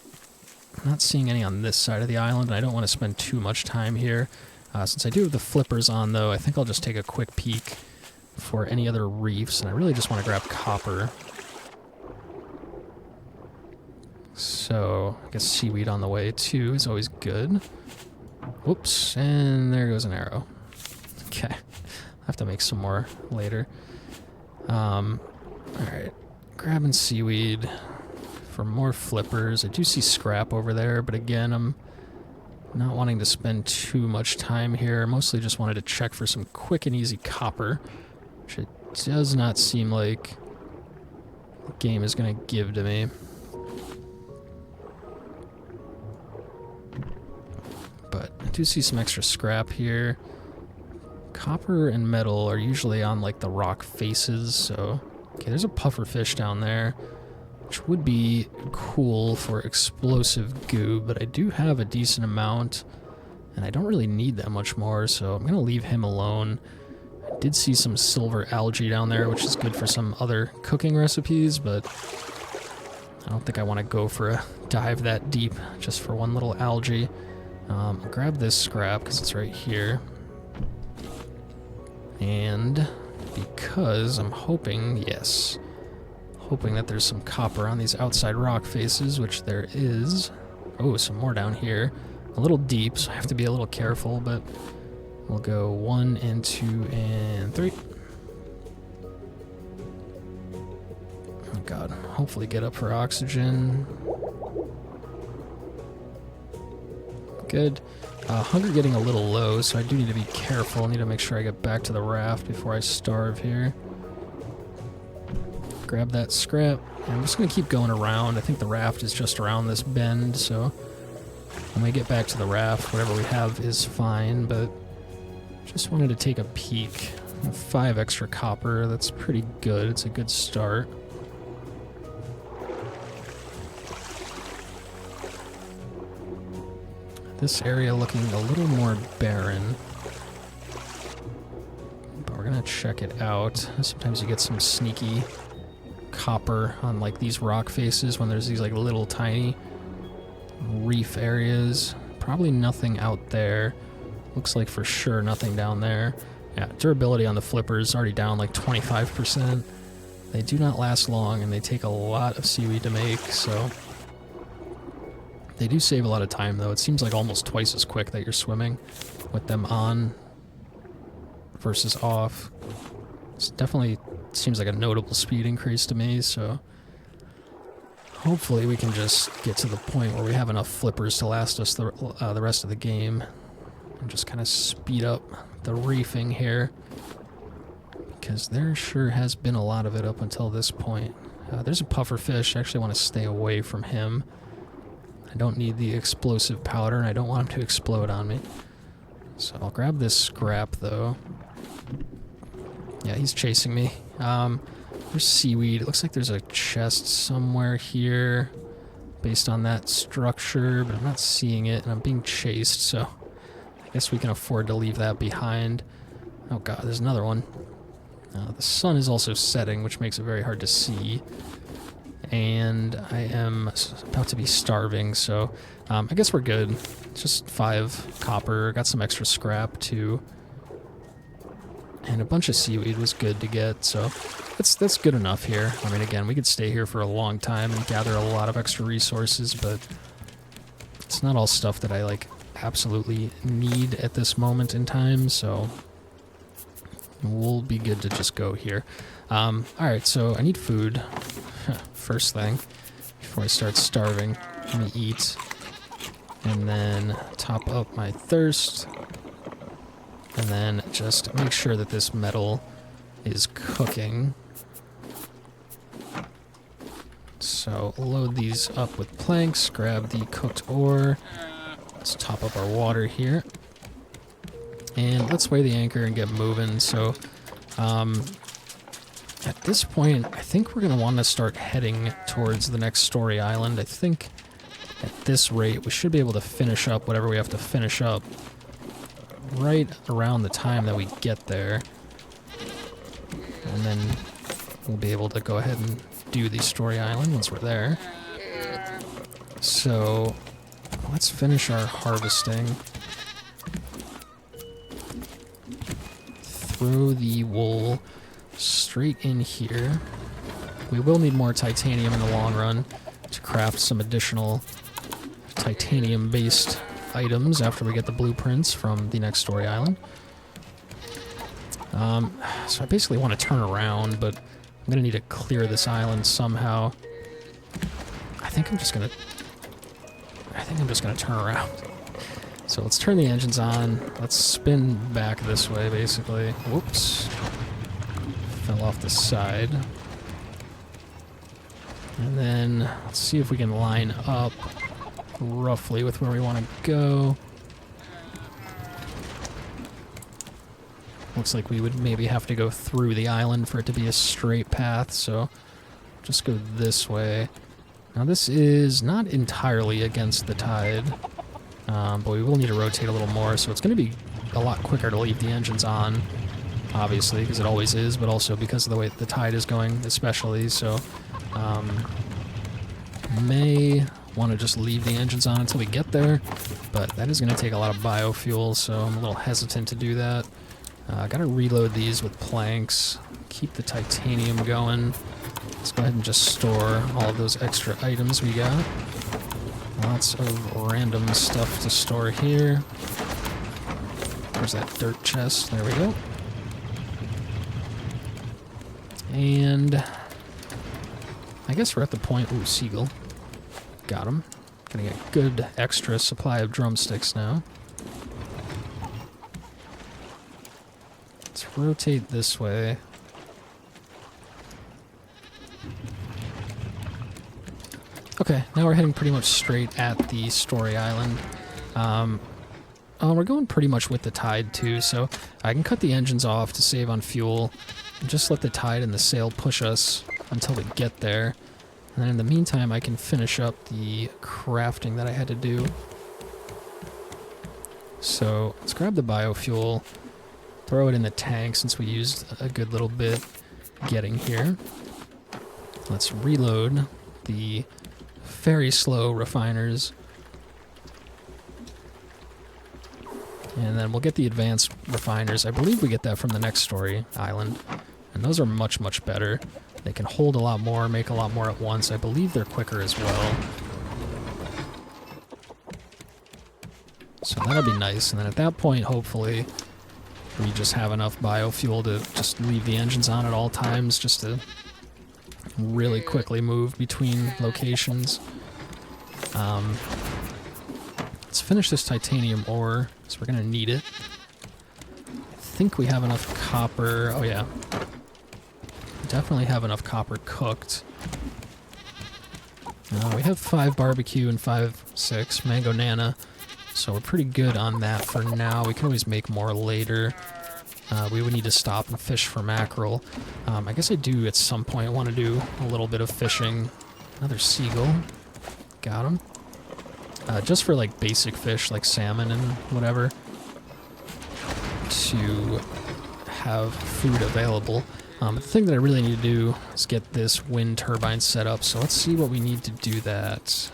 I'm not seeing any on this side of the island, and I don't want to spend too much time here. Since I do have the flippers on, though, I think I'll just take a quick peek for any other reefs, and I really just want to grab copper. So, I guess seaweed on the way, too, is always good. Whoops, and there goes an arrow. Okay, I'll have to make some more later. Alright, grabbing seaweed for more flippers. I do see scrap over there, but again, I'm not wanting to spend too much time here. Mostly just wanted to check for some quick and easy copper, which it does not seem like the game is going to give to me. But I do see some extra scrap here. Copper and metal are usually on like the rock faces, so... Okay, there's a puffer fish down there, which would be cool for explosive goo, but I do have a decent amount, and I don't really need that much more, so I'm going to leave him alone. I did see some silver algae down there, which is good for some other cooking recipes, but I don't think I want to go for a dive that deep just for one little algae. I'll grab this scrap because it's right here. And because I'm hoping, yes, hoping that there's some copper on these outside rock faces, which there is. Oh, some more down here. A little deep, so I have to be a little careful, but we'll go 1 and 2 and 3. Oh god, hopefully get up for oxygen. Good. Hunger getting a little low, so I do need to be careful. I need to make sure I get back to the raft before I starve here. Grab that scrap. And I'm just going to keep going around. I think the raft is just around this bend, so when we get back to the raft, whatever we have is fine, but just wanted to take a peek. 5 extra copper, that's pretty good. It's a good start. This area looking a little more barren, but we're gonna check it out. Sometimes you get some sneaky copper on like these rock faces when there's these like little tiny reef areas. Probably nothing out there. Looks like for sure nothing down there. Yeah, durability on the flippers already down like 25%. They do not last long and they take a lot of seaweed to make, so they do save a lot of time, though. It seems like almost twice as quick that you're swimming with them on versus off. It definitely seems like a notable speed increase to me, so hopefully we can just get to the point where we have enough flippers to last us the rest of the game and just kind of speed up the reefing here, because there sure has been a lot of it up until this point. There's a puffer fish. I actually want to stay away from him. I don't need the explosive powder, and I don't want him to explode on me. So I'll grab this scrap, though. Yeah, he's chasing me. There's seaweed. It looks like there's a chest somewhere here based on that structure, but I'm not seeing it, and I'm being chased, so I guess we can afford to leave that behind. Oh god, there's another one. The sun is also setting, which makes it very hard to see. And I am about to be starving, so I guess we're good. Just 5 copper, got some extra scrap too, and a bunch of seaweed was good to get, so that's good enough here. I mean, again, we could stay here for a long time and gather a lot of extra resources, but it's not all stuff that I like absolutely need at this moment in time, so we'll be good to just go here. Alright, so I need food. First thing, before I start starving, let me eat, and then top up my thirst, and then just make sure that this metal is cooking. So load these up with planks, grab the cooked ore, let's top up our water here, and let's weigh the anchor and get moving. So at this point, I think we're going to want to start heading towards the next story island. I think at this rate, we should be able to finish up whatever we have to finish up right around the time that we get there. And then we'll be able to go ahead and do the story island once we're there. So let's finish our harvesting. Throw the wool straight in here. We will need more titanium in the long run to craft some additional titanium-based items after we get the blueprints from the next story island. So I basically want to turn around, but I'm going to need to clear this island somehow. I think I'm just going to turn around. So let's turn the engines on. Let's spin back this way, basically. Whoops. Fell off the side. And then let's see if we can line up roughly with where we want to go. Looks like we would maybe have to go through the island for it to be a straight path, so just go this way. Now this is not entirely against the tide, but we will need to rotate a little more, so it's going to be a lot quicker to leave the engines on, obviously, because it always is, but also because of the way the tide is going, especially, so may want to just leave the engines on until we get there, but that is going to take a lot of biofuel, so I'm a little hesitant to do that. Gotta reload these with planks, keep the titanium going. Let's go ahead and just store all of those extra items we got. Lots of random stuff to store here. Where's that dirt chest? There we go. And I guess we're at the point... Ooh, seagull. Got him. Gonna get a good extra supply of drumsticks now. Let's rotate this way. Okay, now we're heading pretty much straight at the story island. We're going pretty much with the tide too, so I can cut the engines off to save on fuel and just let the tide and the sail push us until we get there. And then in the meantime, I can finish up the crafting that I had to do. So let's grab the biofuel, throw it in the tank since we used a good little bit getting here. Let's reload the very slow refiners. And then we'll get the advanced refiners. I believe we get that from the next story island. And those are much, much better. They can hold a lot more, make a lot more at once. I believe they're quicker as well. So that'll be nice. And then at that point, hopefully, we just have enough biofuel to just leave the engines on at all times just to really quickly move between locations. Let's finish this titanium ore, so we're going to need it. I think we have enough copper. Oh yeah. Definitely have enough copper cooked. We have 5 barbecue and 6 mango nana, so we're pretty good on that for now. We can always make more later. We would need to stop and fish for mackerel. I guess I do at some point want to do a little bit of fishing. Another seagull. Got him. Just for like basic fish like salmon and whatever, to have food available. The thing that I really need to do is get this wind turbine set up, so let's see what we need to do that.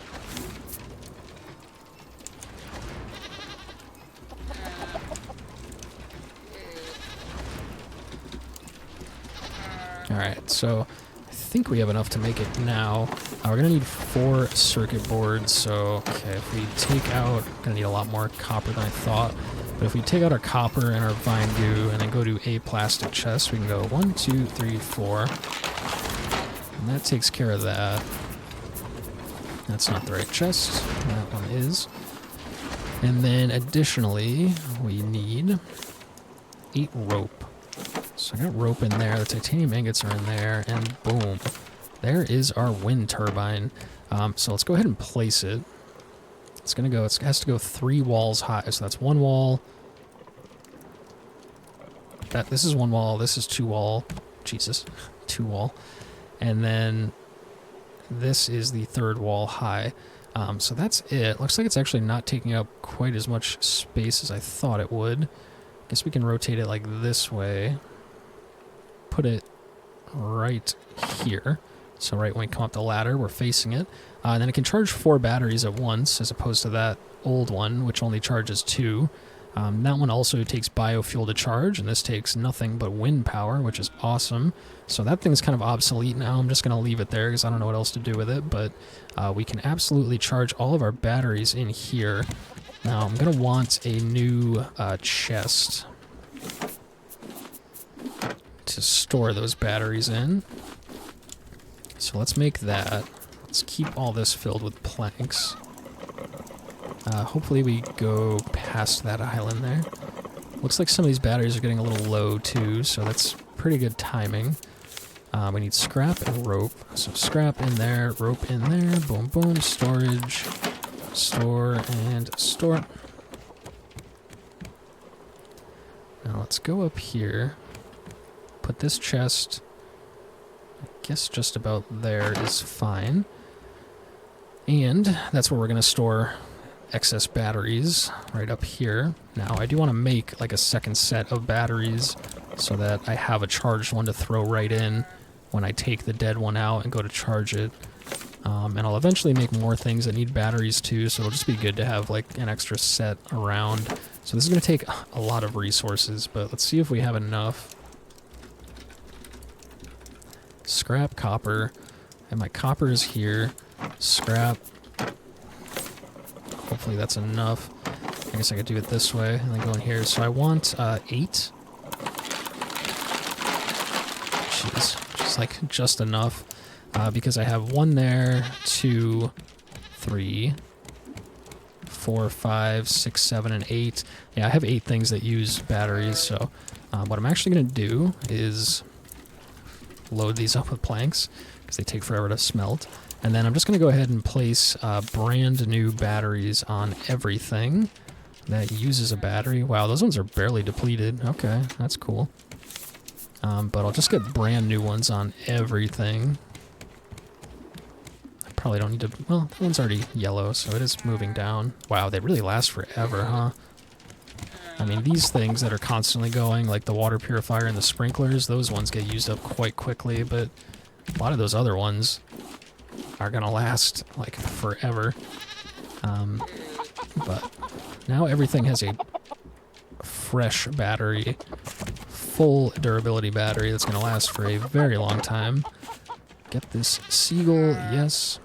Alright, so I think we have enough to make it now. We're going to need 4 circuit boards, so okay, if we take out, we're going to need a lot more copper than I thought. But if we take out our copper and our vine goo and then go to a plastic chest, we can go 1, 2, 3, 4. And that takes care of that. That's not the right chest. That one is. And then additionally, we need 8 rope. So I got rope in there, the titanium ingots are in there, and boom. There is our wind turbine. So let's go ahead and place it. It's gonna go, it has to go 3 walls high, so that's 1 wall. This is 1 wall, this is 2 wall. Jesus, 2 wall. And then this is the 3rd wall high. So that's it. Looks like it's actually not taking up quite as much space as I thought it would. Guess we can rotate it like this way. Put it right here. So right when we come up the ladder, we're facing it. And then it can charge 4 batteries at once, as opposed to that old one, which only charges 2. That one also takes biofuel to charge, and this takes nothing but wind power, which is awesome. So that thing's kind of obsolete now. I'm just going to leave it there because I don't know what else to do with it. But we can absolutely charge all of our batteries in here. Now I'm going to want a new chest to store those batteries in. So let's make that. Let's keep all this filled with planks. Hopefully we go past that island there. Looks like some of these batteries are getting a little low too, so that's pretty good timing. We need scrap and rope. So scrap in there, rope in there, boom, boom, storage, store, and store. Now let's go up here, put this chest, I guess just about there is fine. And that's where we're going to store excess batteries, right up here. Now I do want to make like a second set of batteries so that I have a charged one to throw right in when I take the dead one out and go to charge it. And I'll eventually make more things that need batteries too, so it'll just be good to have like an extra set around. So this is going to take a lot of resources, but let's see if we have enough. Scrap, copper, and my copper is here. Scrap. Hopefully that's enough. I guess I could do it this way and then go in here. So I want 8. Jeez, just like just enough. Because I have 1 there, 2, 3, 4, 5, 6, 7, and 8. Yeah, I have 8 things that use batteries, so what I'm actually going to do is load these up with planks, because they take forever to smelt. And then I'm just going to go ahead and place brand new batteries on everything that uses a battery. Wow, those ones are barely depleted. Okay, that's cool. But I'll just get brand new ones on everything. Probably don't need to, well, that one's already yellow, so it is moving down. Wow, they really last forever, huh? I mean, these things that are constantly going, like the water purifier and the sprinklers, those ones get used up quite quickly, but a lot of those other ones are gonna last, like, forever. But now everything has a fresh battery, full durability battery that's gonna last for a very long time. Get this seagull, yes.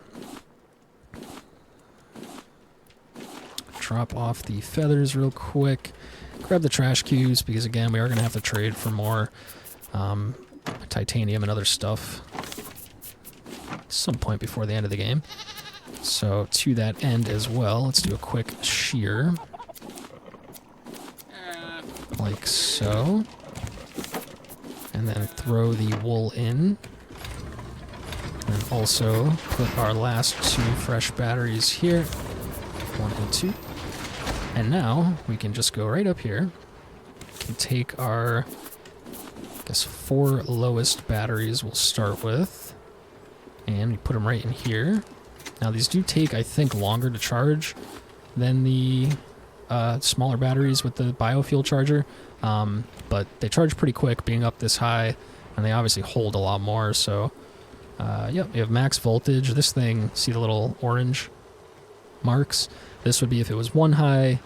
Drop off the feathers real quick. Grab the trash cubes, because again, we are going to have to trade for more titanium and other stuff at some point before the end of the game. So to that end as well, let's do a quick shear. Like so. And then throw the wool in. And also put our last 2 fresh batteries here. 1 and 2. And now we can just go right up here and take our, I guess, 4 lowest batteries we'll start with. And we put them right in here. Now these do take, I think, longer to charge than the smaller batteries with the biofuel charger. But they charge pretty quick being up this high, and they obviously hold a lot more, so... yep, we have max voltage. This thing, see the little orange marks? This would be if it was 1 high,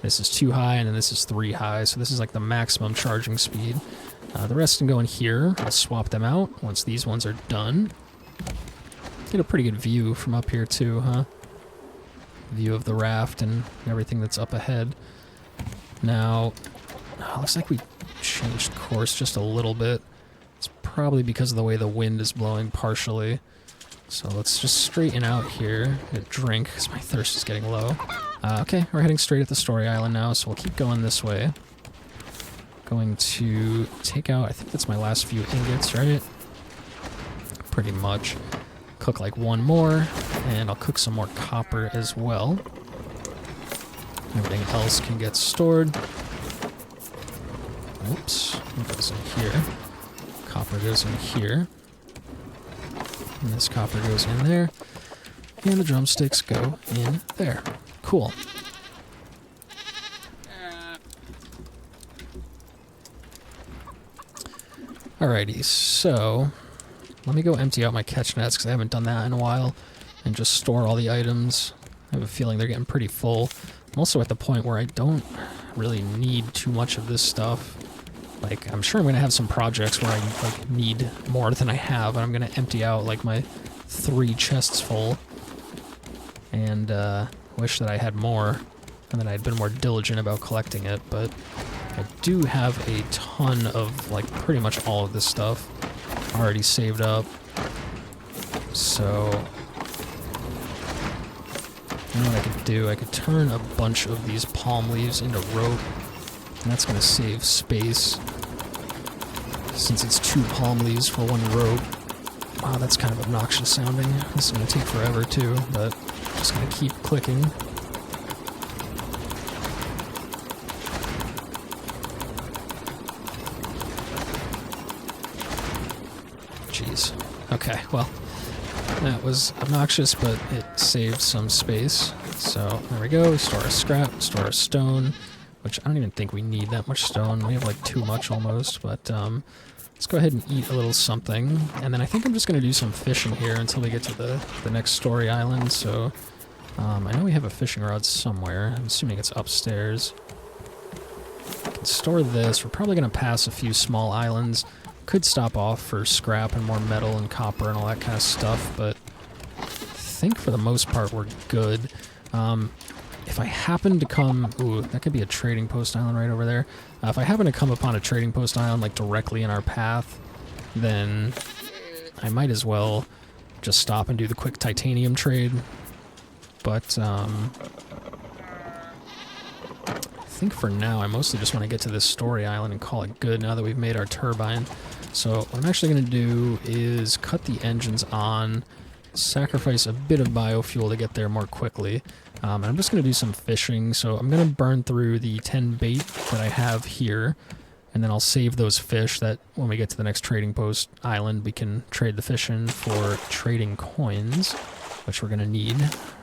this is 2 high, and then this is 3 high. So this is like the maximum charging speed. The rest can go in here. I'll swap them out once these ones are done. Get a pretty good view from up here too, huh? View of the raft and everything that's up ahead. Now, looks like we changed course just a little bit. It's probably because of the way the wind is blowing partially. So let's just straighten out here, get a drink, because my thirst is getting low. Okay, we're heading straight at the story island now, so we'll keep going this way. Going to take out, I think that's my last few ingots, right? Pretty much. Cook like 1 more, and I'll cook some more copper as well. Everything else can get stored. Oops, what goes in here? Copper goes in here. And this copper goes in there. And the drumsticks go in there. Cool. Alrighty, so let me go empty out my catch nets because I haven't done that in a while, and just store all the items. I have a feeling they're getting pretty full. I'm also at the point where I don't really need too much of this stuff. Like, I'm sure I'm going to have some projects where I like need more than I have, and I'm going to empty out like my 3 chests full. And wish that I had more, and that I'd been more diligent about collecting it, but I do have a ton of, like, pretty much all of this stuff already saved up. So, you know what I could do? I could turn a bunch of these palm leaves into rope, and that's going to save space, since it's 2 palm leaves for 1 rope. Wow, that's kind of obnoxious sounding. This is going to take forever too, but I'm just going to keep clicking. Jeez. Okay, well, that was obnoxious, but it saved some space. So, there we go. We store a scrap, store a stone, which I don't even think we need that much stone. We have like too much almost, but let's go ahead and eat a little something. And then I think I'm just going to do some fishing here until we get to the next story island. So, I know we have a fishing rod somewhere. I'm assuming it's upstairs. I can store this. We're probably going to pass a few small islands. Could stop off for scrap and more metal and copper and all that kind of stuff, but I think for the most part we're good. If I happen to come... Ooh, that could be a trading post island right over there. If I happen to come upon a trading post island, like, directly in our path, then I might as well just stop and do the quick titanium trade. But, I think for now I mostly just want to get to this story island and call it good now that we've made our turbine. So what I'm actually going to do is cut the engines on, sacrifice a bit of biofuel to get there more quickly. And I'm just going to do some fishing, so I'm going to burn through the 10 bait that I have here, and then I'll save those fish that when we get to the next trading post island, we can trade the fish in for trading coins, which we're going to need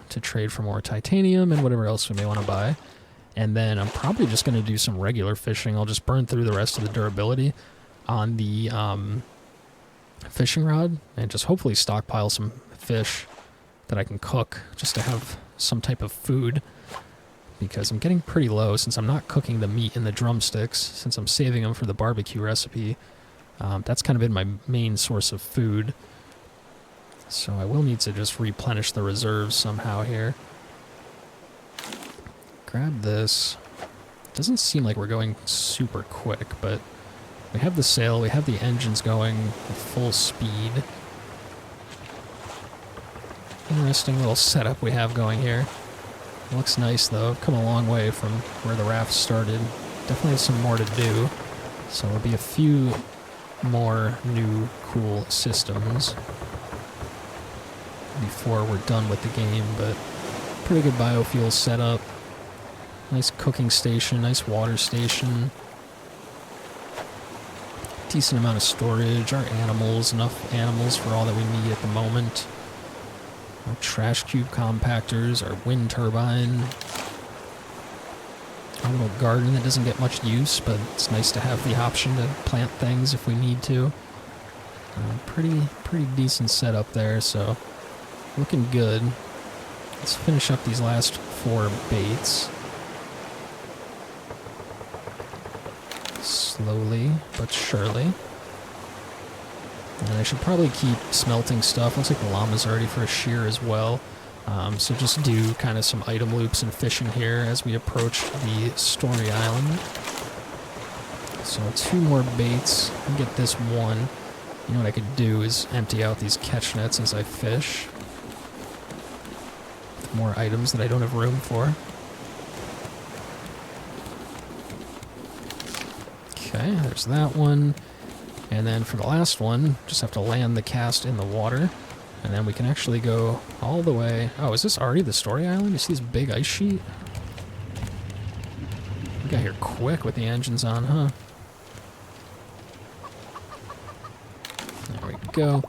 to trade for more titanium and whatever else we may want to buy. And then I'm probably just going to do some regular fishing. I'll just burn through the rest of the durability on the fishing rod and just hopefully stockpile some fish that I can cook just to have some type of food, because I'm getting pretty low since I'm not cooking the meat in the drumsticks, since I'm saving them for the barbecue recipe. That's kind of been my main source of food, so I will need to just replenish the reserves somehow here. Grab this. Doesn't seem like we're going super quick, but we have the sail, we have the engines going at full speed. Interesting little setup we have going here. Looks nice though. Come a long way from where the raft started. Definitely some more to do. So there'll be a few more new cool systems before we're done with the game, but pretty good biofuel setup. Nice cooking station, nice water station. Decent amount of storage, our animals, enough animals for all that we need at the moment. Our trash cube compactors, our wind turbine. Our little garden that doesn't get much use, but it's nice to have the option to plant things if we need to. Pretty decent setup there, so looking good. Let's finish up these last 4 baits. Slowly but surely. And I should probably keep smelting stuff. Looks like the llama's are ready for a shear as well. So just do kind of some item loops and fishing here as we approach the story island. So 2 more baits. I'll get this one. You know what I could do is empty out these catch nets as I fish. More items that I don't have room for. Okay, there's that one. And then for the last one, just have to land the cast in the water. And then we can actually go all the way. Oh, is this already the story island? You see this big ice sheet? We got here quick with the engines on, huh? There we go.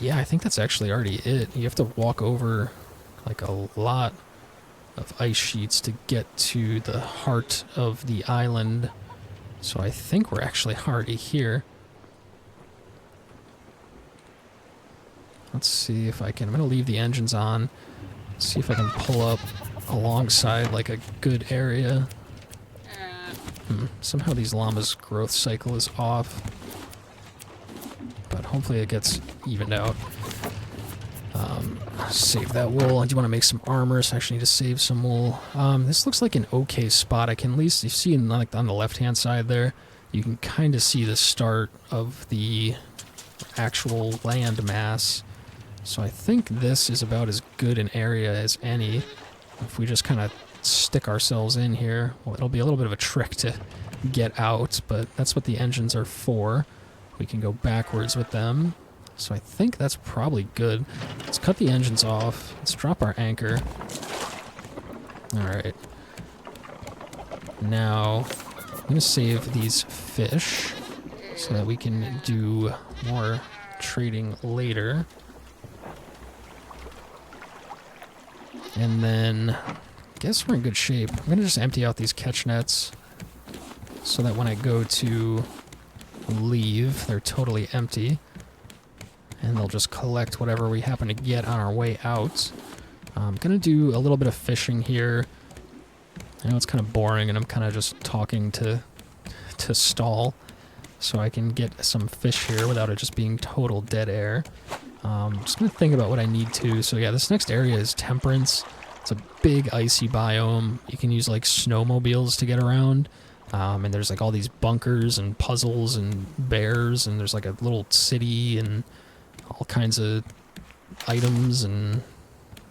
Yeah, I think that's actually already it. You have to walk over like a lot of ice sheets to get to the heart of the island. So I think we're actually already here. Let's see if I can... I'm going to leave the engines on. See if I can pull up alongside like a good area. Somehow these llamas' growth cycle is off. But hopefully it gets evened out. Save that wool. I do want to make some armor, so I actually need to save some wool. This looks like an okay spot. I can at least... You see like on the left-hand side there, you can kind of see the start of the actual land mass. So I think this is about as good an area as any. If we just kind of stick ourselves in here, well, it'll be a little bit of a trick to get out, but that's what the engines are for. We can go backwards with them. So I think that's probably good. Let's cut the engines off. Let's drop our anchor. Alright. Now, I'm going to save these fish so that we can do more trading later. And then, I guess we're in good shape. I'm going to just empty out these catch nets so that when I go to leave, they're totally empty. And they'll just collect whatever we happen to get on our way out. I'm going to do a little bit of fishing here. I know it's kind of boring and I'm kind of just talking to stall. So I can get some fish here without it just being total dead air. I'm just going to think about what I need to. So yeah, this next area is Temperance. It's a big icy biome. You can use like snowmobiles to get around. And there's like all these bunkers and puzzles and bears, and there's like a little city and all kinds of items and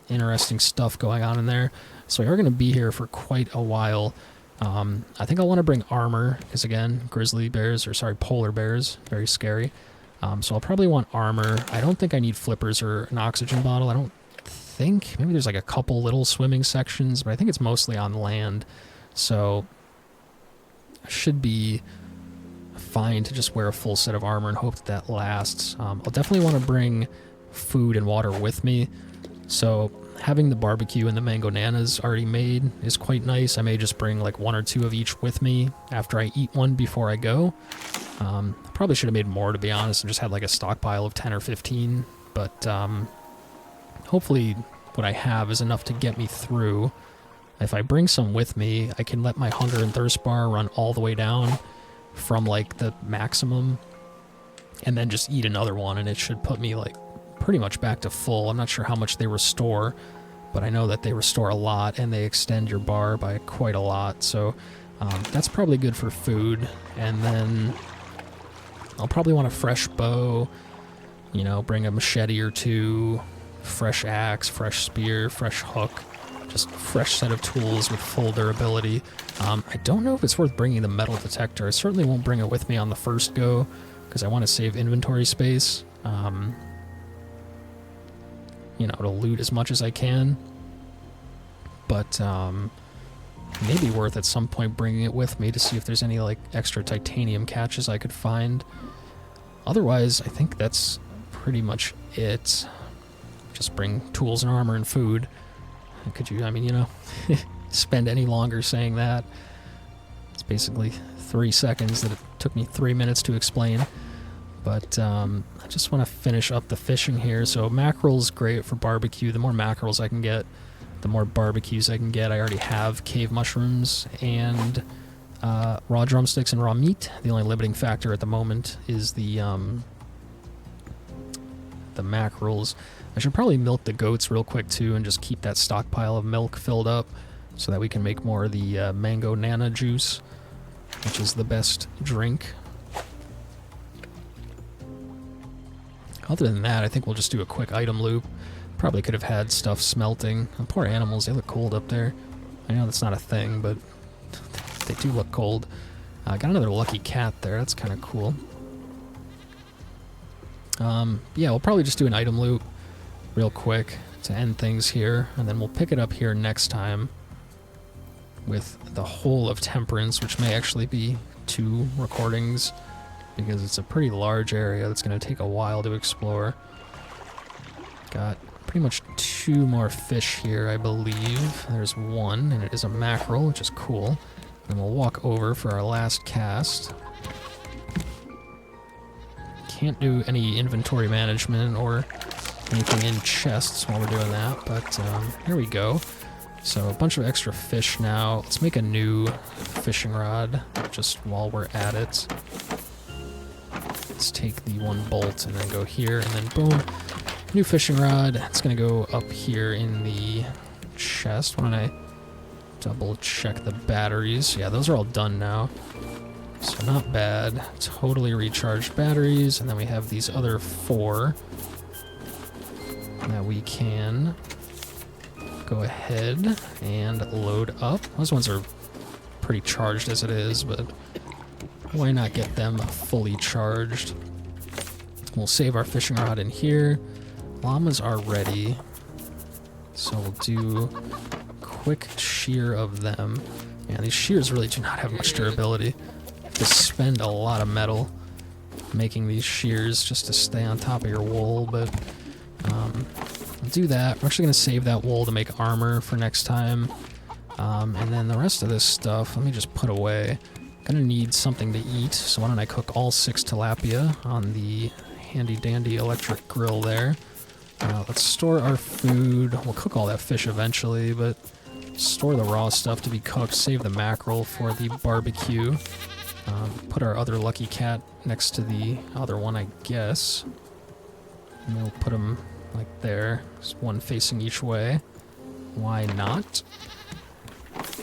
interesting stuff going on in there. So we are going to be here for quite a while. I think I'll want to bring armor, because again, polar bears, very scary. So I'll probably want armor. I don't think I need flippers or an oxygen bottle. I don't think. Maybe there's like a couple little swimming sections, but I think it's mostly on land. So I should be fine to just wear a full set of armor and hope that that lasts. I'll definitely want to bring food and water with me. So having the barbecue and the mango nanas already made is quite nice. I may just bring like one or two of each with me after I eat one before I go. Probably should have made more, to be honest, and just had like a stockpile of 10 or 15. But hopefully what I have is enough to get me through. If I bring some with me, I can let my hunger and thirst bar run all the way down from like the maximum and then just eat another one, and it should put me like pretty much back to full. I'm not sure how much they restore, but I know that they restore a lot and they extend your bar by quite a lot. So that's probably good for food. And then I'll probably want a fresh bow, you know, bring a machete or two, fresh axe, fresh spear, fresh hook, just fresh set of tools with full durability. I don't know if it's worth bringing the metal detector. I certainly won't bring it with me on the first go because I want to save inventory space. You know, to loot as much as I can. But maybe worth at some point bringing it with me to see if there's any like extra titanium catches I could find. Otherwise, I think that's pretty much it. Just bring tools and armor and food. Could you, I mean, you know, spend any longer saying that? It's basically 3 seconds that it took me 3 minutes to explain. But I just want to finish up the fishing here. So mackerel's great for barbecue. The more mackerels I can get, the more barbecues I can get. I already have cave mushrooms and raw drumsticks and raw meat. The only limiting factor at the moment is the mackerels. I should probably milk the goats real quick too and just keep that stockpile of milk filled up so that we can make more of the mango nana juice, which is the best drink. Other than that, I think we'll just do a quick item loop. Probably could have had stuff smelting. The poor animals, they look cold up there. I know that's not a thing, but they do look cold. Got another lucky cat there. That's kind of cool. Yeah, we'll probably just do an item loop real quick to end things here, and then we'll pick it up here next time with the whole of Temperance, which may actually be 2 recordings because it's a pretty large area that's going to take a while to explore. Got pretty much 2 more fish here, I believe. There's 1, and it is a mackerel, which is cool. And we'll walk over for our last cast. Can't do any inventory management or anything in chests while we're doing that, but here we go. So a bunch of extra fish now. Let's make a new fishing rod just while we're at it. Let's take the one bolt and then go here, and then boom, new fishing rod. It's gonna go up here in the chest. Why don't I double check the batteries? Yeah, those are all done now. So not bad. Totally recharged batteries, and then we have these other 4 that we can go ahead and load up. Those ones are pretty charged as it is, but why not get them fully charged? We'll save our fishing rod in here. Llamas are ready, so we'll do quick shear of them. Man, these shears really do not have much durability. You have to spend a lot of metal making these shears just to stay on top of your wool, but we'll do that. We're actually going to save that wool to make armor for next time. And then the rest of this stuff, let me just put away. Gonna need something to eat, so why don't I cook all 6 tilapia on the handy-dandy electric grill there. Let's store our food. We'll cook all that fish eventually, but store the raw stuff to be cooked. Save the mackerel for the barbecue. Put our other lucky cat next to the other one, I guess. And we'll put them like there, just one facing each way. Why not?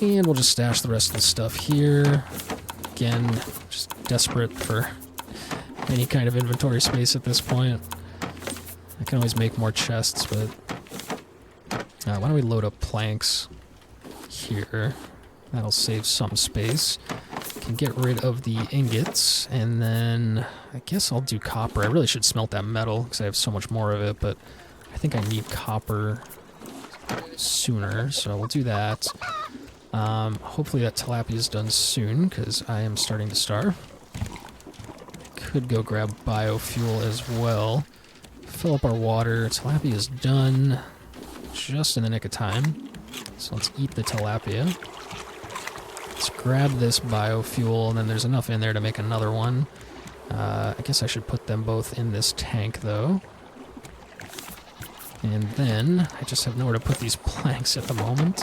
And we'll just stash the rest of the stuff here. Again, just desperate for any kind of inventory space at this point. I can always make more chests, but why don't we load up planks here? That'll save some space. Can get rid of the ingots, and then I guess I'll do copper. I really should smelt that metal because I have so much more of it, but I think I need copper sooner, so we'll do that. Hopefully that tilapia is done soon, because I am starting to starve. Could go grab biofuel as well. Fill up our water. Tilapia is done just in the nick of time. So let's eat the tilapia. Let's grab this biofuel, and then there's enough in there to make another one. I guess I should put them both in this tank, though. And then I just have nowhere to put these planks at the moment.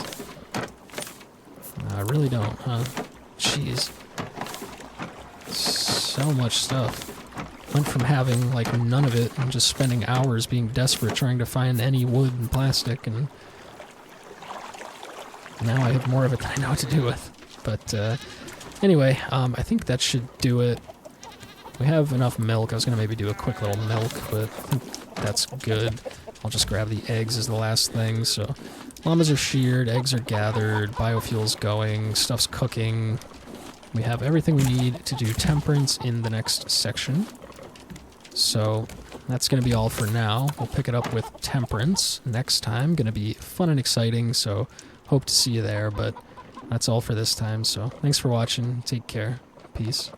I really don't, huh? Jeez. So much stuff. Went from having, like, none of it and just spending hours being desperate trying to find any wood and plastic, and now I have more of it than I know what to do with. But, anyway, I think that should do it. We have enough milk. I was going to maybe do a quick little milk, but I think that's good. I'll just grab the eggs as the last thing, so llamas are sheared, eggs are gathered, biofuel's going, stuff's cooking. We have everything we need to do Temperance in the next section. So that's going to be all for now. We'll pick it up with Temperance next time. Going to be fun and exciting, so hope to see you there, but that's all for this time. So thanks for watching. Take care. Peace.